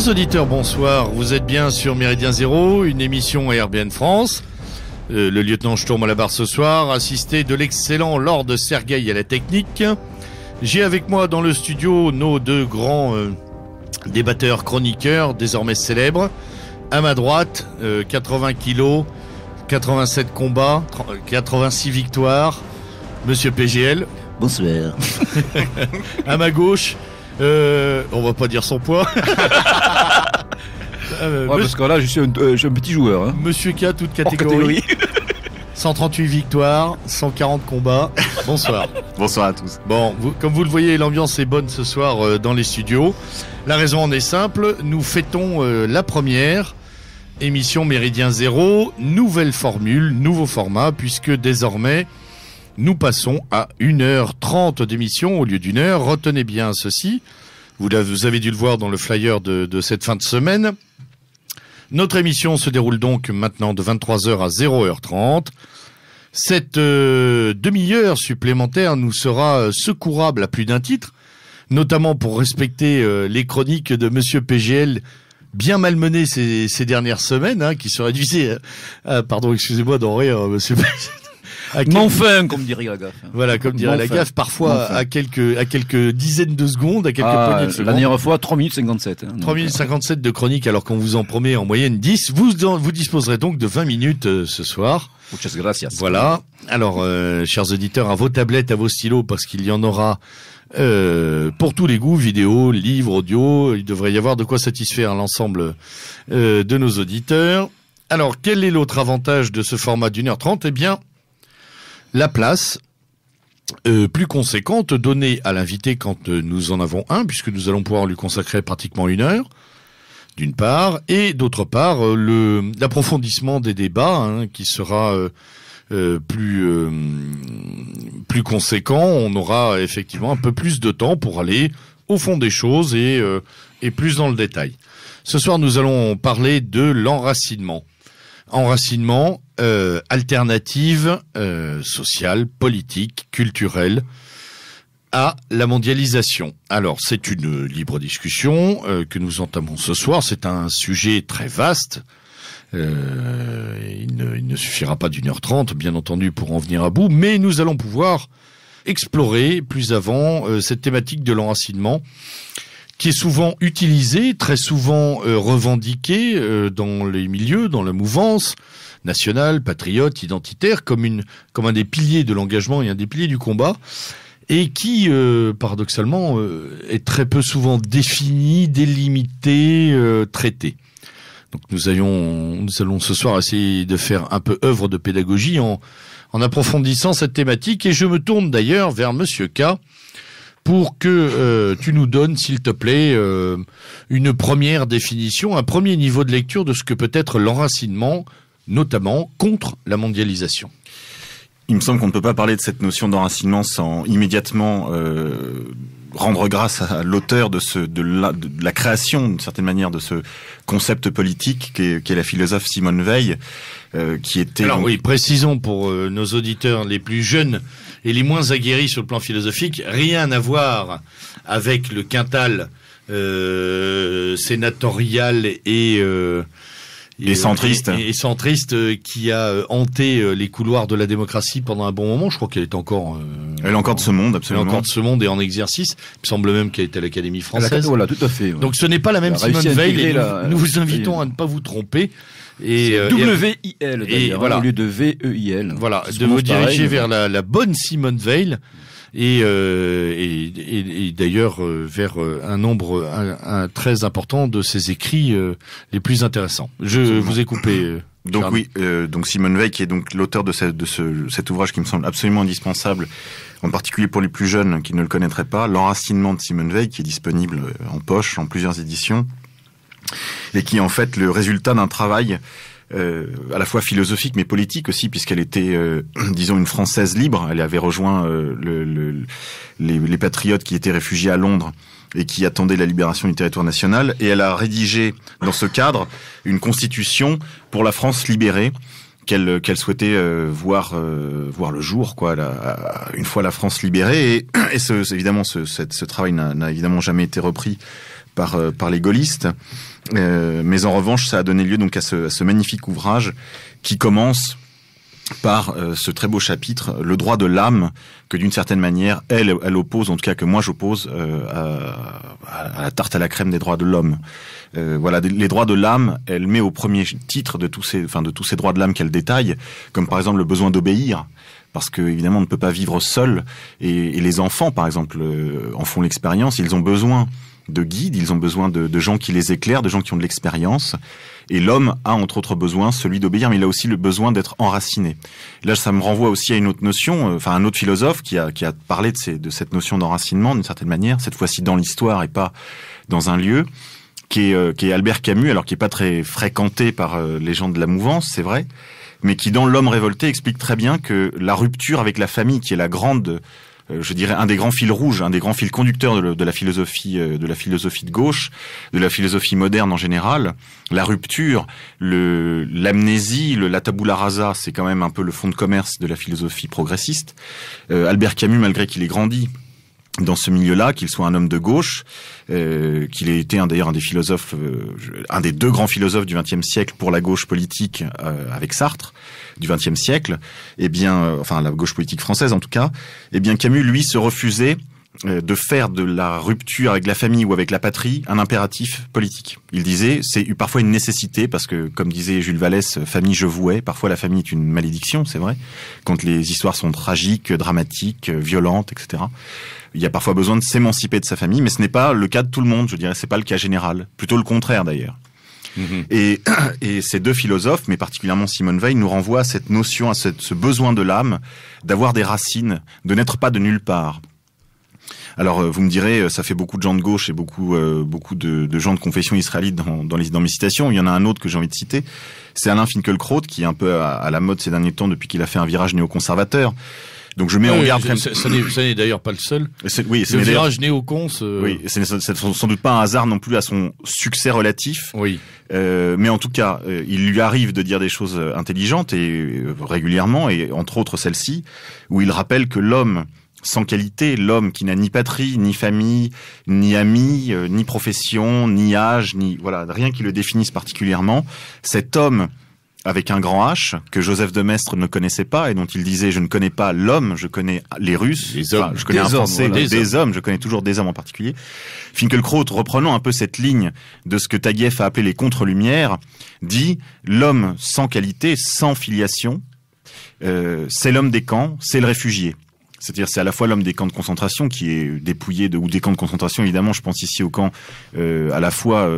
Chers auditeurs, bonsoir. Vous êtes bien sur Méridien Zéro, une émission RBN France. Le lieutenant Sturm à la barre ce soir, assisté de l'excellent Lord Sergueï à la technique. J'ai avec moi dans le studio nos deux grands débatteurs chroniqueurs, désormais célèbres. À ma droite, 80 kilos, 87 combats, 86 victoires, Monsieur PGL. Bonsoir. À ma gauche, on va pas dire son poids. Parce que là, je suis un petit joueur. Hein. Monsieur K, toute catégorie. 138 victoires, 140 combats. Bonsoir. Bonsoir à tous. Bon, comme vous le voyez, l'ambiance est bonne ce soir dans les studios. La raison en est simple, nous fêtons la première émission Méridien Zéro, nouvelle formule, nouveau format, puisque désormais, nous passons à 1h30 d'émission au lieu d'une heure. Retenez bien ceci, vous avez dû le voir dans le flyer de cette fin de semaine. Notre émission se déroule donc maintenant de 23h à 0h30. Cette demi-heure supplémentaire nous sera secourable à plus d'un titre, notamment pour respecter les chroniques de Monsieur PGL, bien malmenées ces dernières semaines, hein, qui se réduisaient pardon, excusez-moi d'en rire, Monsieur PGL. Enfin, comme dirait la gaffe. Voilà, comme dirait la gaffe, parfois à quelques dizaines de secondes, à quelques poignées de secondes. La dernière fois, 3 minutes 57. 3 minutes 57 de chronique, alors qu'on vous en promet en moyenne 10. Vous disposerez donc de 20 minutes ce soir. Muchas gracias. Voilà. Alors, chers auditeurs, à vos tablettes, à vos stylos, parce qu'il y en aura pour tous les goûts, vidéo, livres, audio. Il devrait y avoir de quoi satisfaire l'ensemble de nos auditeurs. Alors, quel est l'autre avantage de ce format d'1h30 ? Eh bien, la place plus conséquente donnée à l'invité quand nous en avons un, puisque nous allons pouvoir lui consacrer pratiquement 1 heure, d'une part, et d'autre part l'approfondissement des débats, hein, qui sera plus conséquent. On aura effectivement un peu plus de temps pour aller au fond des choses et plus dans le détail. Ce soir, nous allons parler de l'enracinement. Enracinement, alternative sociale, politique, culturelle à la mondialisation. Alors, c'est une libre discussion que nous entamons ce soir. C'est un sujet très vaste. Il ne suffira pas d'1h30, bien entendu, pour en venir à bout, mais nous allons pouvoir explorer plus avant cette thématique de l'enracinement, qui est souvent utilisé, très souvent revendiqué dans les milieux, dans la mouvance nationale, patriote, identitaire, comme un des piliers de l'engagement et un des piliers du combat, et qui, paradoxalement, est très peu souvent défini, délimité, traité. Donc nous allons ce soir essayer de faire un peu œuvre de pédagogie en approfondissant cette thématique, et je me tourne d'ailleurs vers Monsieur K, pour que tu nous donnes, s'il te plaît, une première définition, un premier niveau de lecture de ce que peut être l'enracinement, notamment contre la mondialisation. Il me semble qu'on ne peut pas parler de cette notion d'enracinement sans immédiatement rendre grâce à l'auteur de la création, d'une certaine manière, de ce concept politique qu'est la philosophe Simone Veil, qui était... Alors oui, précisons pour nos auditeurs les plus jeunes et les moins aguerris sur le plan philosophique, rien à voir avec le quintal sénatorial et centriste qui a hanté les couloirs de la démocratie pendant un bon moment. Je crois qu'elle est encore elle est encore de ce monde, absolument. Elle est encore de ce monde et en exercice. Il me semble même qu'elle est à l'Académie française. Voilà, tout à fait. Ouais. Donc ce n'est pas la même Simone Veil. Nous vous invitons à ne pas vous tromper. Et W-I-L d'ailleurs, voilà, au lieu de V-E-I-L. Voilà, de vous diriger vers la bonne Simone Veil et d'ailleurs vers un nombre très important de ses écrits les plus intéressants. Je vous ai coupé. Donc Charles. Oui, donc Simone Veil, qui est donc l'auteur de cet ouvrage qui me semble absolument indispensable, en particulier pour les plus jeunes qui ne le connaîtraient pas, L'enracinement de Simone Veil, qui est disponible en poche, en plusieurs éditions, et qui est en fait le résultat d'un travail à la fois philosophique mais politique aussi, puisqu'elle était, disons, une Française libre. Elle avait rejoint les patriotes qui étaient réfugiés à Londres et qui attendaient la libération du territoire national. Et elle a rédigé, dans ce cadre, une constitution pour la France libérée qu'elle souhaitait voir le jour, quoi, une fois la France libérée. Et évidemment, ce travail n'a évidemment jamais été repris par les gaullistes. Mais en revanche, ça a donné lieu donc à ce magnifique ouvrage qui commence par ce très beau chapitre, le droit de l'âme, que d'une certaine manière, elle oppose, en tout cas que moi j'oppose à la tarte à la crème des droits de l'homme. Voilà, les droits de l'âme, elle met au premier titre de tous ces droits de l'âme qu'elle détaille, comme par exemple le besoin d'obéir, parce que évidemment on ne peut pas vivre seul, et les enfants par exemple en font l'expérience, ils ont besoin de guides, ils ont besoin de gens qui les éclairent, de gens qui ont de l'expérience. Et l'homme a entre autres besoin, celui d'obéir, mais il a aussi le besoin d'être enraciné. Là, ça me renvoie aussi à une autre notion, un autre philosophe qui a parlé de cette notion d'enracinement d'une certaine manière, cette fois-ci dans l'histoire et pas dans un lieu, qui est Albert Camus, alors qui est pas très fréquenté par les gens de la mouvance, c'est vrai, mais qui dans L'Homme révolté explique très bien que la rupture avec la famille, qui est la grande je dirais un des grands fils rouges, un des grands fils conducteurs de la philosophie de gauche, de la philosophie moderne en général. La rupture, l'amnésie, la tabula rasa, c'est quand même un peu le fond de commerce de la philosophie progressiste. Albert Camus, malgré qu'il ait grandi dans ce milieu-là, qu'il soit un homme de gauche, qu'il ait été d'ailleurs un des philosophes, un des deux grands philosophes du XXe siècle pour la gauche politique avec Sartre du XXe siècle, la gauche politique française en tout cas, Camus lui se refusait de faire de la rupture avec la famille ou avec la patrie un impératif politique. Il disait c'est parfois une nécessité parce que comme disait Jules Vallès, famille je vouais, parfois la famille est une malédiction, c'est vrai, quand les histoires sont tragiques, dramatiques, violentes, etc. Il y a parfois besoin de s'émanciper de sa famille, mais ce n'est pas le cas de tout le monde, je dirais, c'est pas le cas général, plutôt le contraire d'ailleurs. Et ces deux philosophes, mais particulièrement Simone Veil, nous renvoient à cette notion, à ce besoin de l'âme, d'avoir des racines, de n'être pas de nulle part. Alors, vous me direz, ça fait beaucoup de gens de gauche et beaucoup de gens de confession israélite dans mes citations. Il y en a un autre que j'ai envie de citer, c'est Alain Finkielkraut, qui est un peu à la mode ces derniers temps depuis qu'il a fait un virage néoconservateur. Donc je mets en garde. Ça n'est d'ailleurs pas le seul. Le virage néocons. Oui, c'est sans doute pas un hasard non plus à son succès relatif. Oui. Mais en tout cas, il lui arrive de dire des choses intelligentes et régulièrement, et entre autres celle-ci, où il rappelle que l'homme sans qualité, l'homme qui n'a ni patrie, ni famille, ni amis, ni profession, ni âge, rien qui le définisse particulièrement, cet homme avec un grand H, que Joseph de Maistre ne connaissait pas et dont il disait « Je ne connais pas l'homme, je connais les Russes, je connais un Français, des hommes, je connais toujours des hommes en particulier ». Finkielkraut, reprenant un peu cette ligne de ce que Taguieff a appelé les contre-lumières, dit « L'homme sans qualité, sans filiation, c'est l'homme des camps, c'est le réfugié ». C'est-à-dire, c'est à la fois l'homme des camps de concentration qui est dépouillé ou des camps de concentration, évidemment, je pense ici aux camps à la fois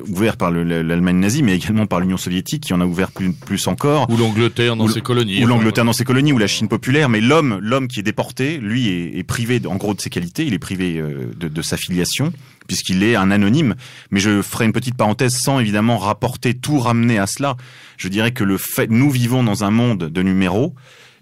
ouverts par l'Allemagne nazie, mais également par l'Union soviétique, qui en a ouvert plus encore. Ou l'Angleterre dans ses colonies. Ou l'Angleterre dans ses colonies, ou la Chine populaire. Mais l'homme qui est déporté, lui, est privé, en gros, de ses qualités, il est privé de sa filiation, puisqu'il est un anonyme. Mais je ferai une petite parenthèse sans, évidemment, tout ramener à cela. Je dirais que nous vivons dans un monde de numéros.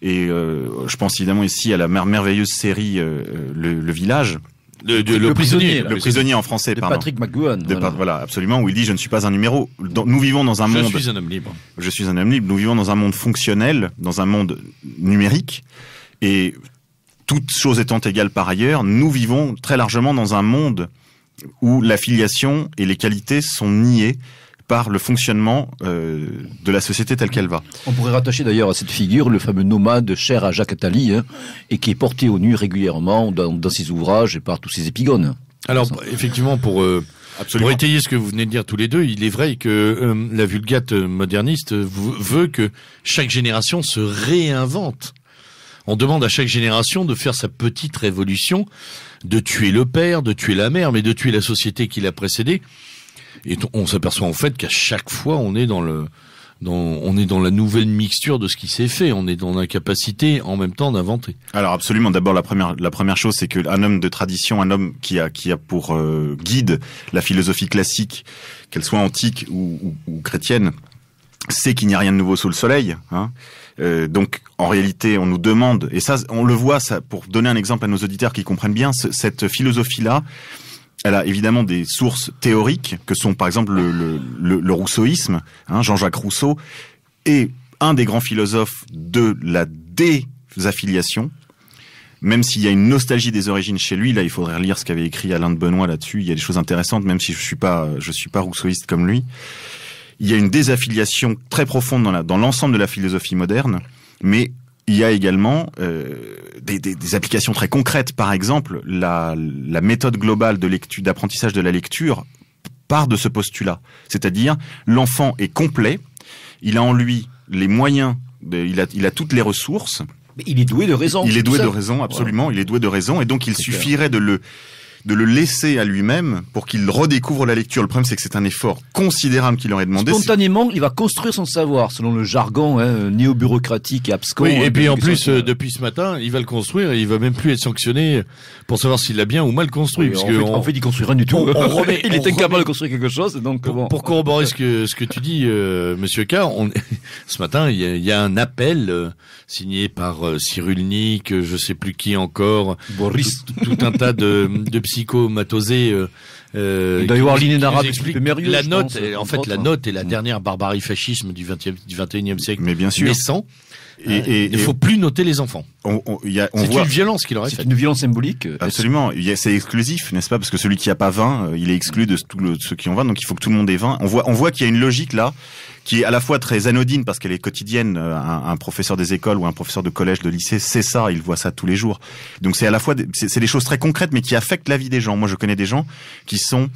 Et je pense évidemment ici à la merveilleuse série Le Village. Le prisonnier en français, pardon. Patrick McGowan. Voilà, absolument, où il dit « Je ne suis pas un numéro ». Nous vivons dans un monde... Je suis un homme libre. Je suis un homme libre. Nous vivons dans un monde fonctionnel, dans un monde numérique. Et toutes choses étant égales par ailleurs, nous vivons très largement dans un monde où la filiation et les qualités sont niées par le fonctionnement de la société telle qu'elle va. On pourrait rattacher d'ailleurs à cette figure le fameux nomade cher à Jacques Attali, et qui est porté au nu régulièrement dans ses ouvrages et par tous ses épigones. Alors, effectivement, pour étayer ce que vous venez de dire tous les deux, il est vrai que la Vulgate moderniste veut que chaque génération se réinvente. On demande à chaque génération de faire sa petite révolution, de tuer le père, de tuer la mère, mais de tuer la société qui l'a précédée. Et on s'aperçoit en fait qu'à chaque fois on est dans la nouvelle mixture de ce qui s'est fait. On est dans l'incapacité en même temps d'inventer. Alors absolument. D'abord la première chose, c'est qu'un homme de tradition, un homme qui a pour guide la philosophie classique, qu'elle soit antique ou chrétienne, sait qu'il n'y a rien de nouveau sous le soleil. Donc en réalité, on nous demande, et ça on le voit, ça pour donner un exemple à nos auditeurs qui comprennent bien, cette philosophie-là. Elle a évidemment des sources théoriques que sont par exemple le rousseauisme, Jean-Jacques Rousseau, et un des grands philosophes de la désaffiliation. même s'il y a une nostalgie des origines chez lui, là, il faudrait lire ce qu'avait écrit Alain de Benoît là-dessus. Il y a des choses intéressantes, même si je suis pas rousseauiste comme lui. Il y a une désaffiliation très profonde dans l'ensemble de la philosophie moderne, mais il y a également des applications très concrètes. Par exemple, la méthode globale de lecture, d'apprentissage de la lecture part de ce postulat. C'est-à-dire, l'enfant est complet, il a en lui les moyens, il a toutes les ressources. Mais il est doué de raison. Il est doué de raison, absolument. Ouais. Il est doué de raison, et donc il suffirait de le laisser à lui-même pour qu'il redécouvre la lecture. Le problème, c'est que c'est un effort considérable qu'il aurait demandé. Spontanément, il va construire son savoir, selon le jargon néo-bureaucratique et abscon. Oui, et puis en plus, depuis ce matin, il va le construire et il va même plus être sanctionné pour savoir s'il l'a bien ou mal construit. Oui, parce en fait, il construit rien du tout. Il est incapable de construire quelque chose. Donc, pour corroborer ce que tu dis, Monsieur K, ce matin, il y a un appel signé par Cyrulnik, je sais plus qui encore, Boris, tout un tas de psychomatosés. il doit y avoir l'île arabe explique la note. En fait, la note est la dernière barbarie fascisme du 21e siècle. Mais bien sûr. Naissant. Il ne faut plus noter les enfants. C'est une violence qu'il aurait faite. C'est une violence symbolique. Absolument. C'est exclusif, n'est-ce pas? Parce que celui qui a pas 20, il est exclu de ceux qui ont 20. Donc il faut que tout le monde ait 20. On voit qu'il y a une logique là, qui est à la fois très anodine parce qu'elle est quotidienne. Un professeur des écoles ou un professeur de collège, de lycée, c'est ça. Il voit ça tous les jours. Donc c'est à la fois, c'est des choses très concrètes, mais qui affectent la vie des gens. Moi, je connais des gens qui sont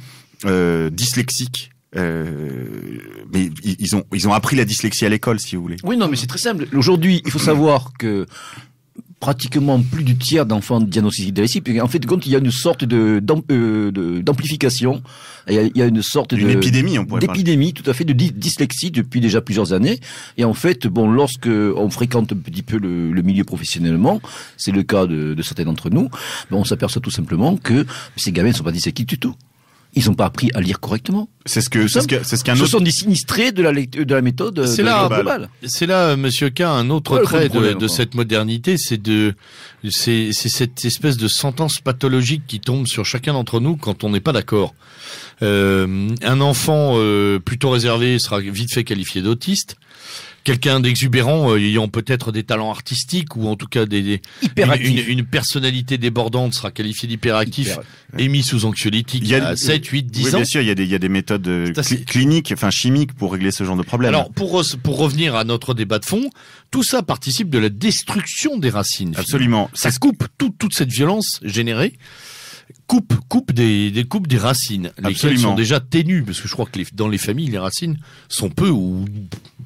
dyslexiques. Mais ils ont appris la dyslexie à l'école, si vous voulez. Oui, non, mais c'est très simple. Aujourd'hui, il faut savoir que pratiquement plus du tiers d'enfants diagnostiqués dyslexiques. En fait, compte, il y a une sorte d'amplification. Il y a une sorte d'une épidémie, on pourrait d'épidémie, tout à fait, de dyslexie depuis déjà plusieurs années. Et en fait, bon, lorsque on fréquente un petit peu le milieu professionnellement, c'est le cas de certains d'entre nous, on s'aperçoit tout simplement que ces gamins ne sont pas dyslexiques du tout. Ils n'ont pas appris à lire correctement. C'est ce qu'un autre... Ce sont des sinistrés de la méthode globale. C'est là, Monsieur K, un autre trait de cette modernité, c'est cette espèce de sentence pathologique qui tombe sur chacun d'entre nous quand on n'est pas d'accord. Un enfant plutôt réservé sera vite fait qualifié d'autiste. Quelqu'un d'exubérant, ayant peut-être des talents artistiques ou en tout cas une personnalité débordante sera qualifié d'hyperactif et mis sous anxiolytique il y a 7, 8, 10 ans. Bien sûr, il y a des méthodes cliniques, enfin chimiques pour régler ce genre de problème. Alors, pour revenir à notre débat de fond, tout ça participe de la destruction des racines. Absolument. Ça coupe toute cette violence générée. Coupe des racines, lesquelles sont déjà ténues, parce que je crois que dans les familles, les racines sont peu ou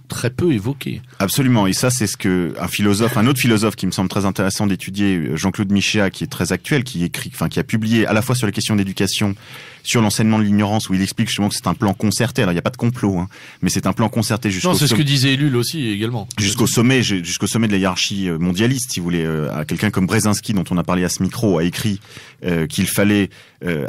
très peu évoquées. Absolument, et ça c'est ce que un autre philosophe qui me semble très intéressant d'étudier, Jean-Claude Michéa, qui est très actuel, qui a publié à la fois sur les questions d'éducation, sur l'enseignement de l'ignorance, où il explique justement que c'est un plan concerté. Alors il n'y a pas de complot, mais c'est un plan concerté jusqu'au sommet. Non, c'est ce que disait Ellul aussi également. Jusqu'au sommet de la hiérarchie mondialiste, si vous voulez. À quelqu'un comme Brzezinski, dont on a parlé à ce micro, a écrit qu'il fallait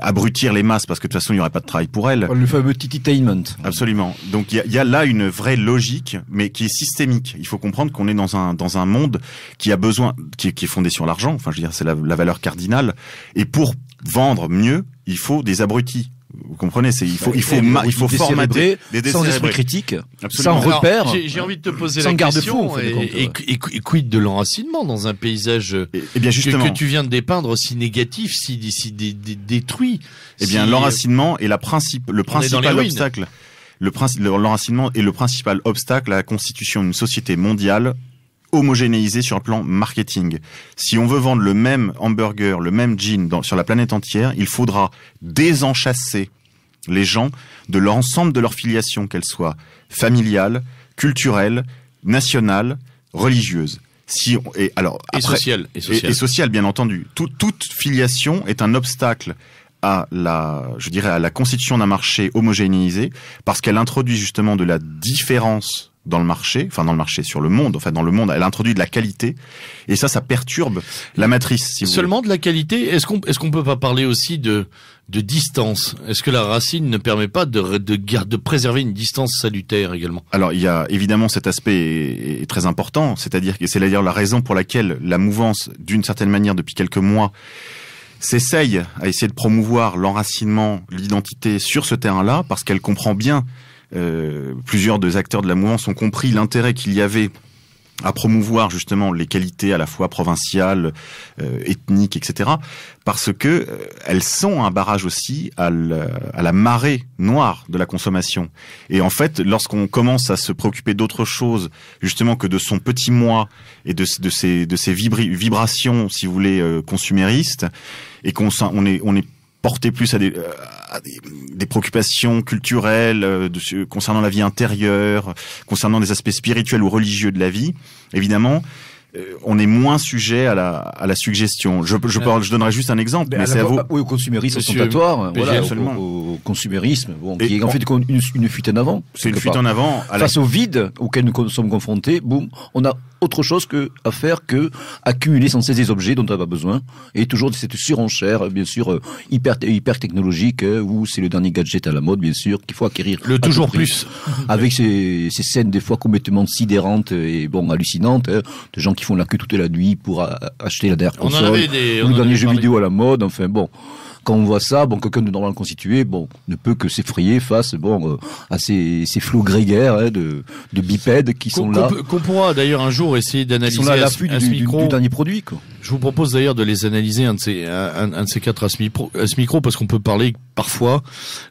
abrutir les masses parce que de toute façon il n'y aurait pas de travail pour elles. Le fameux tititainment. Absolument. Donc il y a là une vraie logique, mais qui est systémique. Il faut comprendre qu'on est dans un monde qui a besoin, qui est fondé sur l'argent. Enfin, je veux dire, c'est la valeur cardinale. Et pour vendre mieux, il faut des abrutis. Vous comprenez, il faut formater des sans esprit critique, absolument. Sans repère. J'ai envie de te poser la question. Et quid de l'enracinement dans un paysage bien justement, que tu viens de dépeindre si négatif, si détruit. Eh bien, l'enracinement est le principal obstacle. L'enracinement est le principal obstacle à la constitution d'une société mondiale homogénéisée sur le plan marketing. Si on veut vendre le même hamburger, le même jean sur la planète entière, il faudra désenchasser les gens de l'ensemble de leur filiation, qu'elle soit familiale, culturelle, nationale, religieuse. Et sociale, bien entendu. Toute filiation est un obstacle à la constitution d'un marché homogénéisé, parce qu'elle introduit justement de la différence dans le marché, sur le monde, dans le monde, elle introduit de la qualité, et ça perturbe la matrice, si vous voulez. Seulement de la qualité, est-ce qu'on peut pas parler aussi de distance? Est-ce que la racine ne permet pas de préserver une distance salutaire également? Alors, il y a évidemment cet aspect est très important, c'est-à-dire la raison pour laquelle la mouvance, d'une certaine manière, depuis quelques mois, s'essaye à essayer de promouvoir l'enracinement, l'identité sur ce terrain-là, parce qu'elle comprend bien, plusieurs des acteurs de la mouvance ont compris l'intérêt qu'il y avait à promouvoir justement les qualités à la fois provinciales, ethniques, etc. Parce que elles sont un barrage aussi à la marée noire de la consommation. Et en fait, lorsqu'on commence à se préoccuper d'autre chose, justement que de son petit moi et de ces vibrations, si vous voulez, consuméristes, et qu'on est porté plus à des préoccupations culturelles concernant la vie intérieure, concernant des aspects spirituels ou religieux de la vie, évidemment, on est moins sujet à la suggestion. Je donnerai juste un exemple, mais c'est à vous. Oui, au consumérisme ostentatoire, voilà, au consumérisme, qui est en fait une fuite en avant. C'est une fuite en avant. Face au vide auquel nous sommes confrontés, boum, on a autre chose à faire que accumuler sans cesse des objets dont on n'a pas besoin, et toujours cette surenchère, bien sûr, hyper technologique, où c'est le dernier gadget à la mode, bien sûr, qu'il faut acquérir. Le toujours plus. Avec ces scènes des fois complètement sidérantes et hallucinantes, de gens qui font la queue toute la nuit pour acheter la dernière console, ou le dernier jeu vidéo à la mode, enfin bon. Quand on voit ça, quelqu'un de normal constitué, ne peut que s'effrayer face, à ces flots grégaires, de bipèdes qui sont là. Qu'on pourra d'ailleurs un jour essayer d'analyser. Qui sont là à l'affût du dernier produit, quoi. Je vous propose d'ailleurs de les analyser un de ces quatre à ce micro, parce qu'on peut parler parfois.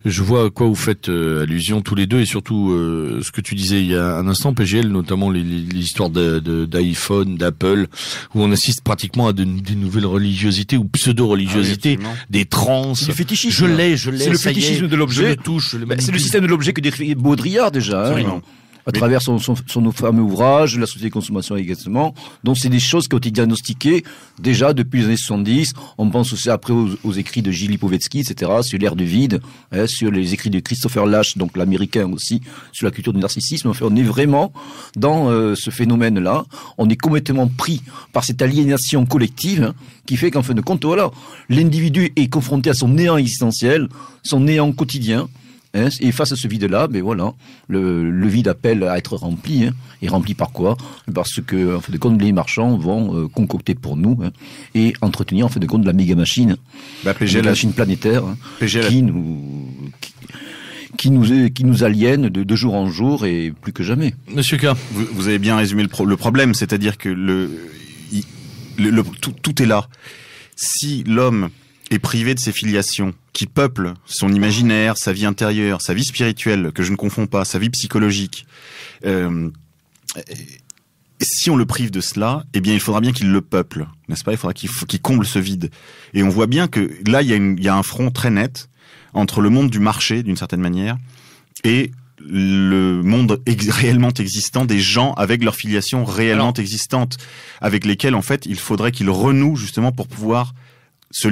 Je vois à quoi vous faites allusion tous les deux, et surtout ce que tu disais il y a un instant, PGL, notamment l'histoire d'iPhone, d'Apple, où on assiste pratiquement à des nouvelles religiosités ou pseudo-religiosités, des trans. C'est le fétichisme. Je l'ai. C'est le fétichisme de l'objet. Je le touche. C'est le système de l'objet que décrit Baudrillard déjà. Absolument. À travers son fameux ouvrage, la société de consommation également. Donc c'est des choses qui ont été diagnostiquées déjà depuis les années 70. On pense aussi après aux écrits de Gilles Lipovetsky, etc., sur l'ère du vide, sur les écrits de Christopher Lasch, donc l'américain aussi, sur la culture du narcissisme. Enfin, on est vraiment dans ce phénomène-là. On est complètement pris par cette aliénation collective, qui fait qu'en fin de compte, voilà, l'individu est confronté à son néant existentiel, son néant quotidien. Et face à ce vide-là, voilà, le vide appelle à être rempli. Et rempli par quoi? Parce que, en fin de compte, les marchands vont concocter pour nous et entretenir, en fin de compte, la méga machine, la machine planétaire, qui nous aliène de jour en jour et plus que jamais. Monsieur K, vous avez bien résumé le problème, c'est-à-dire que tout est là. Si l'homme est privé de ses filiations qui peuplent son imaginaire, sa vie intérieure, sa vie spirituelle, que je ne confonds pas, sa vie psychologique, si on le prive de cela, eh bien, il faudra bien qu'il le peuple, n'est-ce pas? Il faudra qu'il comble ce vide. Et on voit bien que là, il y a un front très net entre le monde du marché, d'une certaine manière, et le monde réellement existant des gens avec leur filiation réellement existante, avec lesquels, en fait, il faudrait qu'ils renouent justement pour pouvoir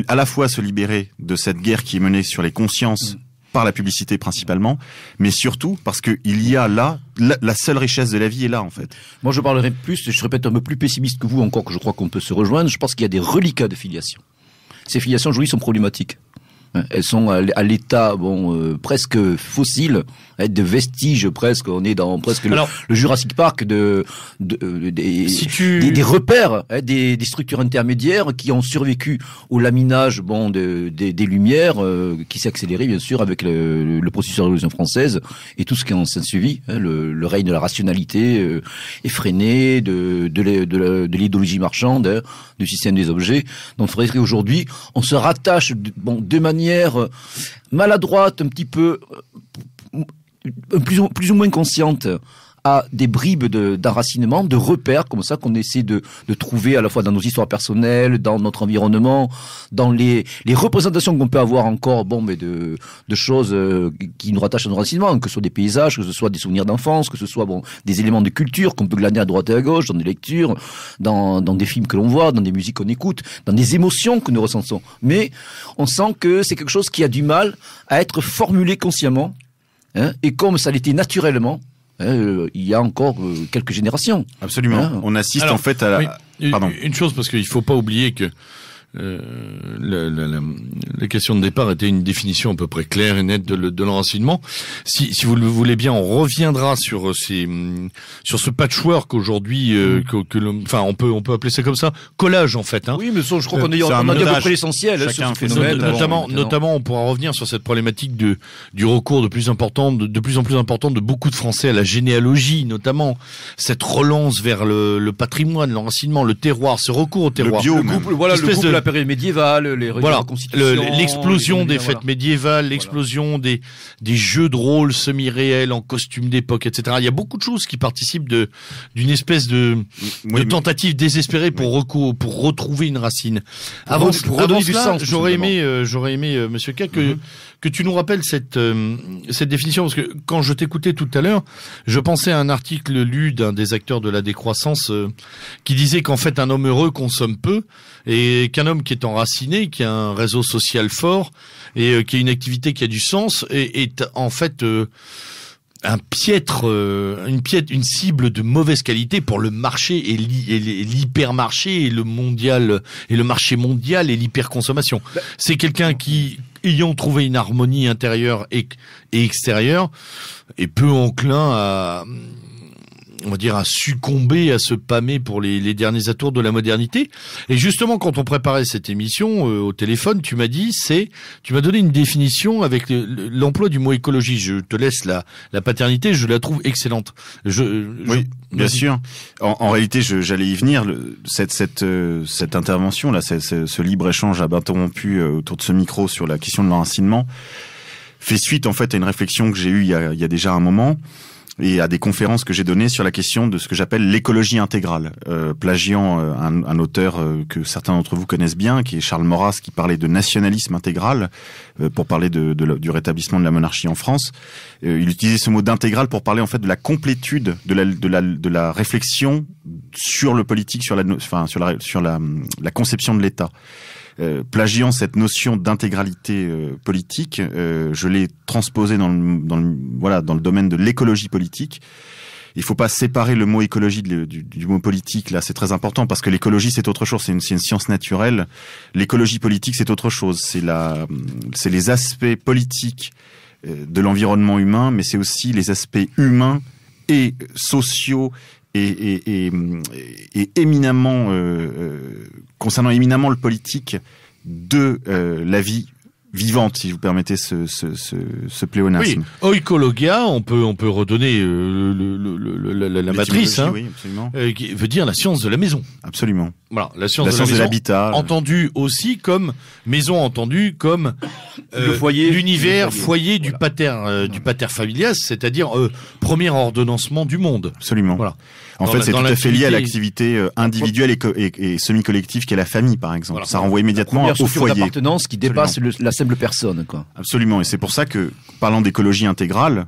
à la fois se libérer de cette guerre qui est menée sur les consciences par la publicité principalement, mais surtout parce que il y a là, la seule richesse de la vie est là, en fait. Moi, je parlerai plus, je serais peut-être un peu plus pessimiste que vous, encore que je crois qu'on peut se rejoindre. Je pense qu'il y a des reliquats de filiation. Ces filiations, aujourd'hui, sont problématiques. Elles sont à l'état presque fossile, de vestiges presque. On est dans presque le Jurassic Park des repères, des structures intermédiaires qui ont survécu au laminage des lumières, qui s'est accéléré bien sûr avec le processus de la Révolution française et tout ce qui en s'est suivi, le règne de la rationalité effrénée, de l'idéologie marchande, du système des objets. Donc il faudrait qu'aujourd'hui on se rattache de manière maladroite, un petit peu plus ou moins consciente à des bribes d'enracinement, de repères comme ça qu'on essaie de trouver à la fois dans nos histoires personnelles, dans notre environnement, dans les représentations qu'on peut avoir encore, de choses qui nous rattachent à nos enracinements, que ce soit des paysages, que ce soit des souvenirs d'enfance, que ce soit des éléments de culture qu'on peut glaner à droite et à gauche, dans des lectures, dans des films que l'on voit, dans des musiques qu'on écoute, dans des émotions que nous ressentons. Mais on sent que c'est quelque chose qui a du mal à être formulé consciemment, et comme ça l'était naturellement, il y a encore quelques générations. Absolument. On assiste en fait à une chose, parce qu'il faut pas oublier que la question de départ était une définition à peu près claire et nette de l'enracinement. Si vous le voulez bien, on reviendra sur ce patchwork aujourd'hui enfin on peut appeler ça comme ça, collage en fait. Hein. Oui, mais je crois qu'on a dit à peu près l'essentiel sur ce phénomène. Notamment, on pourra revenir sur cette problématique du recours de plus en plus important de beaucoup de Français à la généalogie, notamment cette relance vers le patrimoine, l'enracinement, le terroir, ce recours au terroir, le couple de la période médiévale, les reconstitutions, l'explosion des fêtes médiévales, l'explosion des jeux de rôle semi-réels en costume d'époque, etc. Il y a beaucoup de choses qui participent d'une espèce de tentative désespérée pour retrouver une racine. Avant cela, j'aurais aimé, Monsieur K, que tu nous rappelles cette définition, parce que quand je t'écoutais tout à l'heure, je pensais à un article lu d'un des acteurs de la décroissance qui disait qu'en fait un homme heureux consomme peu, et qu'un homme qui est enraciné, qui a un réseau social fort et qui a une activité qui a du sens est en fait une cible de mauvaise qualité pour le marché et l'hypermarché et le marché mondial et l'hyperconsommation. C'est quelqu'un qui, ayant trouvé une harmonie intérieure et extérieure, est peu enclin à succomber, à se pâmer pour les derniers atours de la modernité. Et justement, quand on préparait cette émission au téléphone, tu m'as donné une définition avec l'emploi du mot écologie. Je te laisse la paternité, je la trouve excellente. Oui, bien sûr. En réalité, j'allais y venir. Cette intervention là, ce libre échange interrompu autour de ce micro sur la question de l'enracinement fait suite en fait à une réflexion que j'ai eue il y a déjà un moment, et à des conférences que j'ai données sur la question de ce que j'appelle l'écologie intégrale, plagiant un auteur que certains d'entre vous connaissent bien, qui est Charles Maurras, qui parlait de nationalisme intégral pour parler du rétablissement de la monarchie en France. Il utilisait ce mot d'intégral pour parler en fait de la complétude de la réflexion sur le politique, sur la conception de l'État. Plagiant cette notion d'intégralité politique, je l'ai transposée dans le domaine de l'écologie politique. Il faut pas séparer le mot écologie du mot politique. Là, c'est très important parce que l'écologie c'est autre chose. C'est une science naturelle. L'écologie politique c'est autre chose. C'est les aspects politiques de l'environnement humain, mais c'est aussi les aspects humains et sociaux et éminemment concernant éminemment le politique de la vie vivante, si vous permettez ce pléonasme. Oui, oikologia, on peut redonner la matrice, hein, oui, absolument. Qui veut dire la science de la maison. Absolument. Voilà, la science de l'habitat, entendue aussi comme maison, entendue comme le foyer, l'univers, foyer du pater familias, c'est-à-dire premier ordonnancement du monde. Absolument. Voilà. En fait, c'est tout à fait lié à l'activité individuelle et semi-collective qu'est la famille, par exemple. Voilà. Ça renvoie immédiatement au foyer. D'appartenance qui dépasse la simple personne, quoi. Absolument. Et c'est pour ça que, parlant d'écologie intégrale,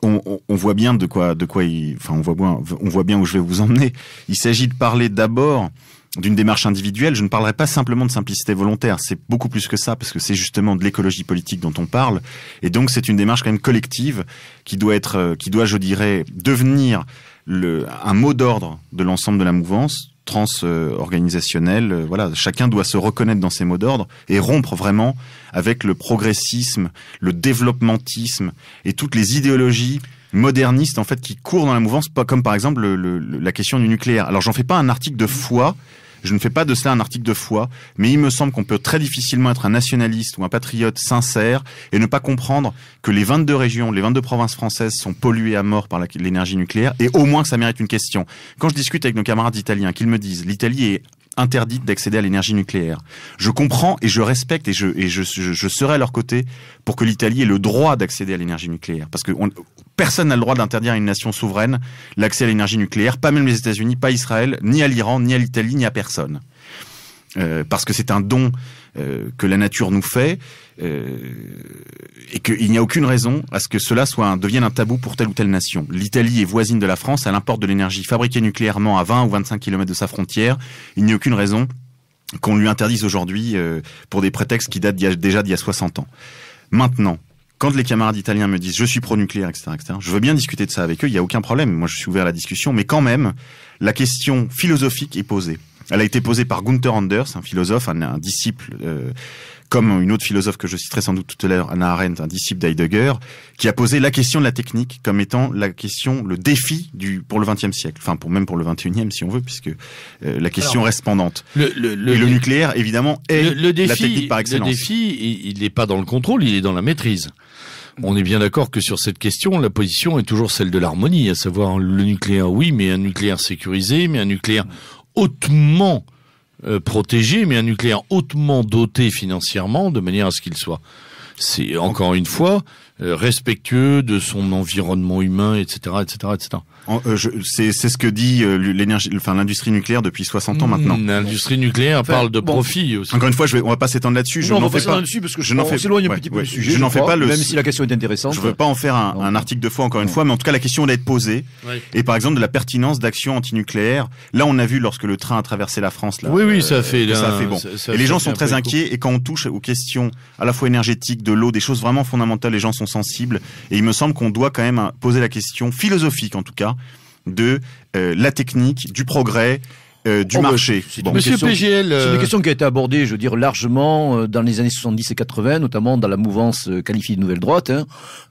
on voit bien on voit bien où je vais vous emmener. Il s'agit de parler d'abord d'une démarche individuelle. Je ne parlerai pas simplement de simplicité volontaire. C'est beaucoup plus que ça, parce que c'est justement de l'écologie politique dont on parle. Et donc, c'est une démarche quand même collective qui doit, je dirais, devenir un mot d'ordre de l'ensemble de la mouvance trans-organisationnelle. Voilà, chacun doit se reconnaître dans ces mots d'ordre et rompre vraiment avec le progressisme, le développementisme et toutes les idéologies modernistes en fait qui courent dans la mouvance, comme par exemple la question du nucléaire. Alors j'en fais pas un article de foi. Je ne fais pas de cela un article de foi, mais il me semble qu'on peut très difficilement être un nationaliste ou un patriote sincère et ne pas comprendre que les 22 régions, les 22 provinces françaises sont polluées à mort par l'énergie nucléaire, et au moins que ça mérite une question. Quand je discute avec nos camarades italiens, qu'ils me disent l'Italie est interdite d'accéder à l'énergie nucléaire, je comprends et je respecte et je serai à leur côté pour que l'Italie ait le droit d'accéder à l'énergie nucléaire, parce que personne n'a le droit d'interdire à une nation souveraine l'accès à l'énergie nucléaire, pas même les États-Unis, pas Israël, ni à l'Iran, ni à l'Italie, ni à personne. Parce que c'est un don que la nature nous fait, et qu'il n'y a aucune raison à ce que cela devienne un tabou pour telle ou telle nation. L'Italie est voisine de la France, elle importe de l'énergie fabriquée nucléairement à 20 ou 25 km de sa frontière. Il n'y a aucune raison qu'on lui interdise aujourd'hui pour des prétextes qui datent déjà d'il y a 60 ans. Maintenant, quand les camarades italiens me disent « je suis pro-nucléaire », etc., je veux bien discuter de ça avec eux, il n'y a aucun problème. Moi, je suis ouvert à la discussion, mais quand même, la question philosophique est posée. Elle a été posée par Gunther Anders, un philosophe, un disciple, comme une autre philosophe que je citerai sans doute tout à l'heure, Hannah Arendt, un disciple d'Heidegger, qui a posé la question de la technique comme étant le défi pour le XXe siècle. Enfin, même pour le XXIe, si on veut, puisque la question reste pendante. Et le nucléaire, évidemment, est la technique par excellence. Le défi, il n'est pas dans le contrôle, il est dans la maîtrise. On est bien d'accord que sur cette question, la position est toujours celle de l'harmonie, à savoir le nucléaire, oui, mais un nucléaire sécurisé, mais un nucléaire hautement protégé, mais un nucléaire hautement doté financièrement, de manière à ce qu'il soit, c'est encore une fois, respectueux de son environnement humain, etc., etc., etc. C'est ce que dit l'industrie nucléaire depuis 60 ans maintenant. L'industrie nucléaire parle de profit aussi. Encore une fois, on va pas s'étendre là-dessus. On va pas s'étendre là-dessus parce que je s'éloigne un petit peu du sujet. Je n'en fais pas même si la question est intéressante. Je veux pas en faire un article de foi encore une fois, mais en tout cas la question doit être posée. Oui. Et par exemple de la pertinence d'actions antinucléaires. Là, on a vu lorsque le train a traversé la France. Là, oui, ça a fait bon. Et les gens sont très inquiets. Et quand on touche aux questions à la fois énergétiques, de l'eau, des choses vraiment fondamentales, les gens sont sensibles. Et il me semble qu'on doit quand même poser la question philosophique, en tout cas, de la technique, du progrès, du marché. Monsieur PGL, c'est une question qui a été abordée, je veux dire, largement dans les années 70 et 80, notamment dans la mouvance qualifiée de nouvelle droite.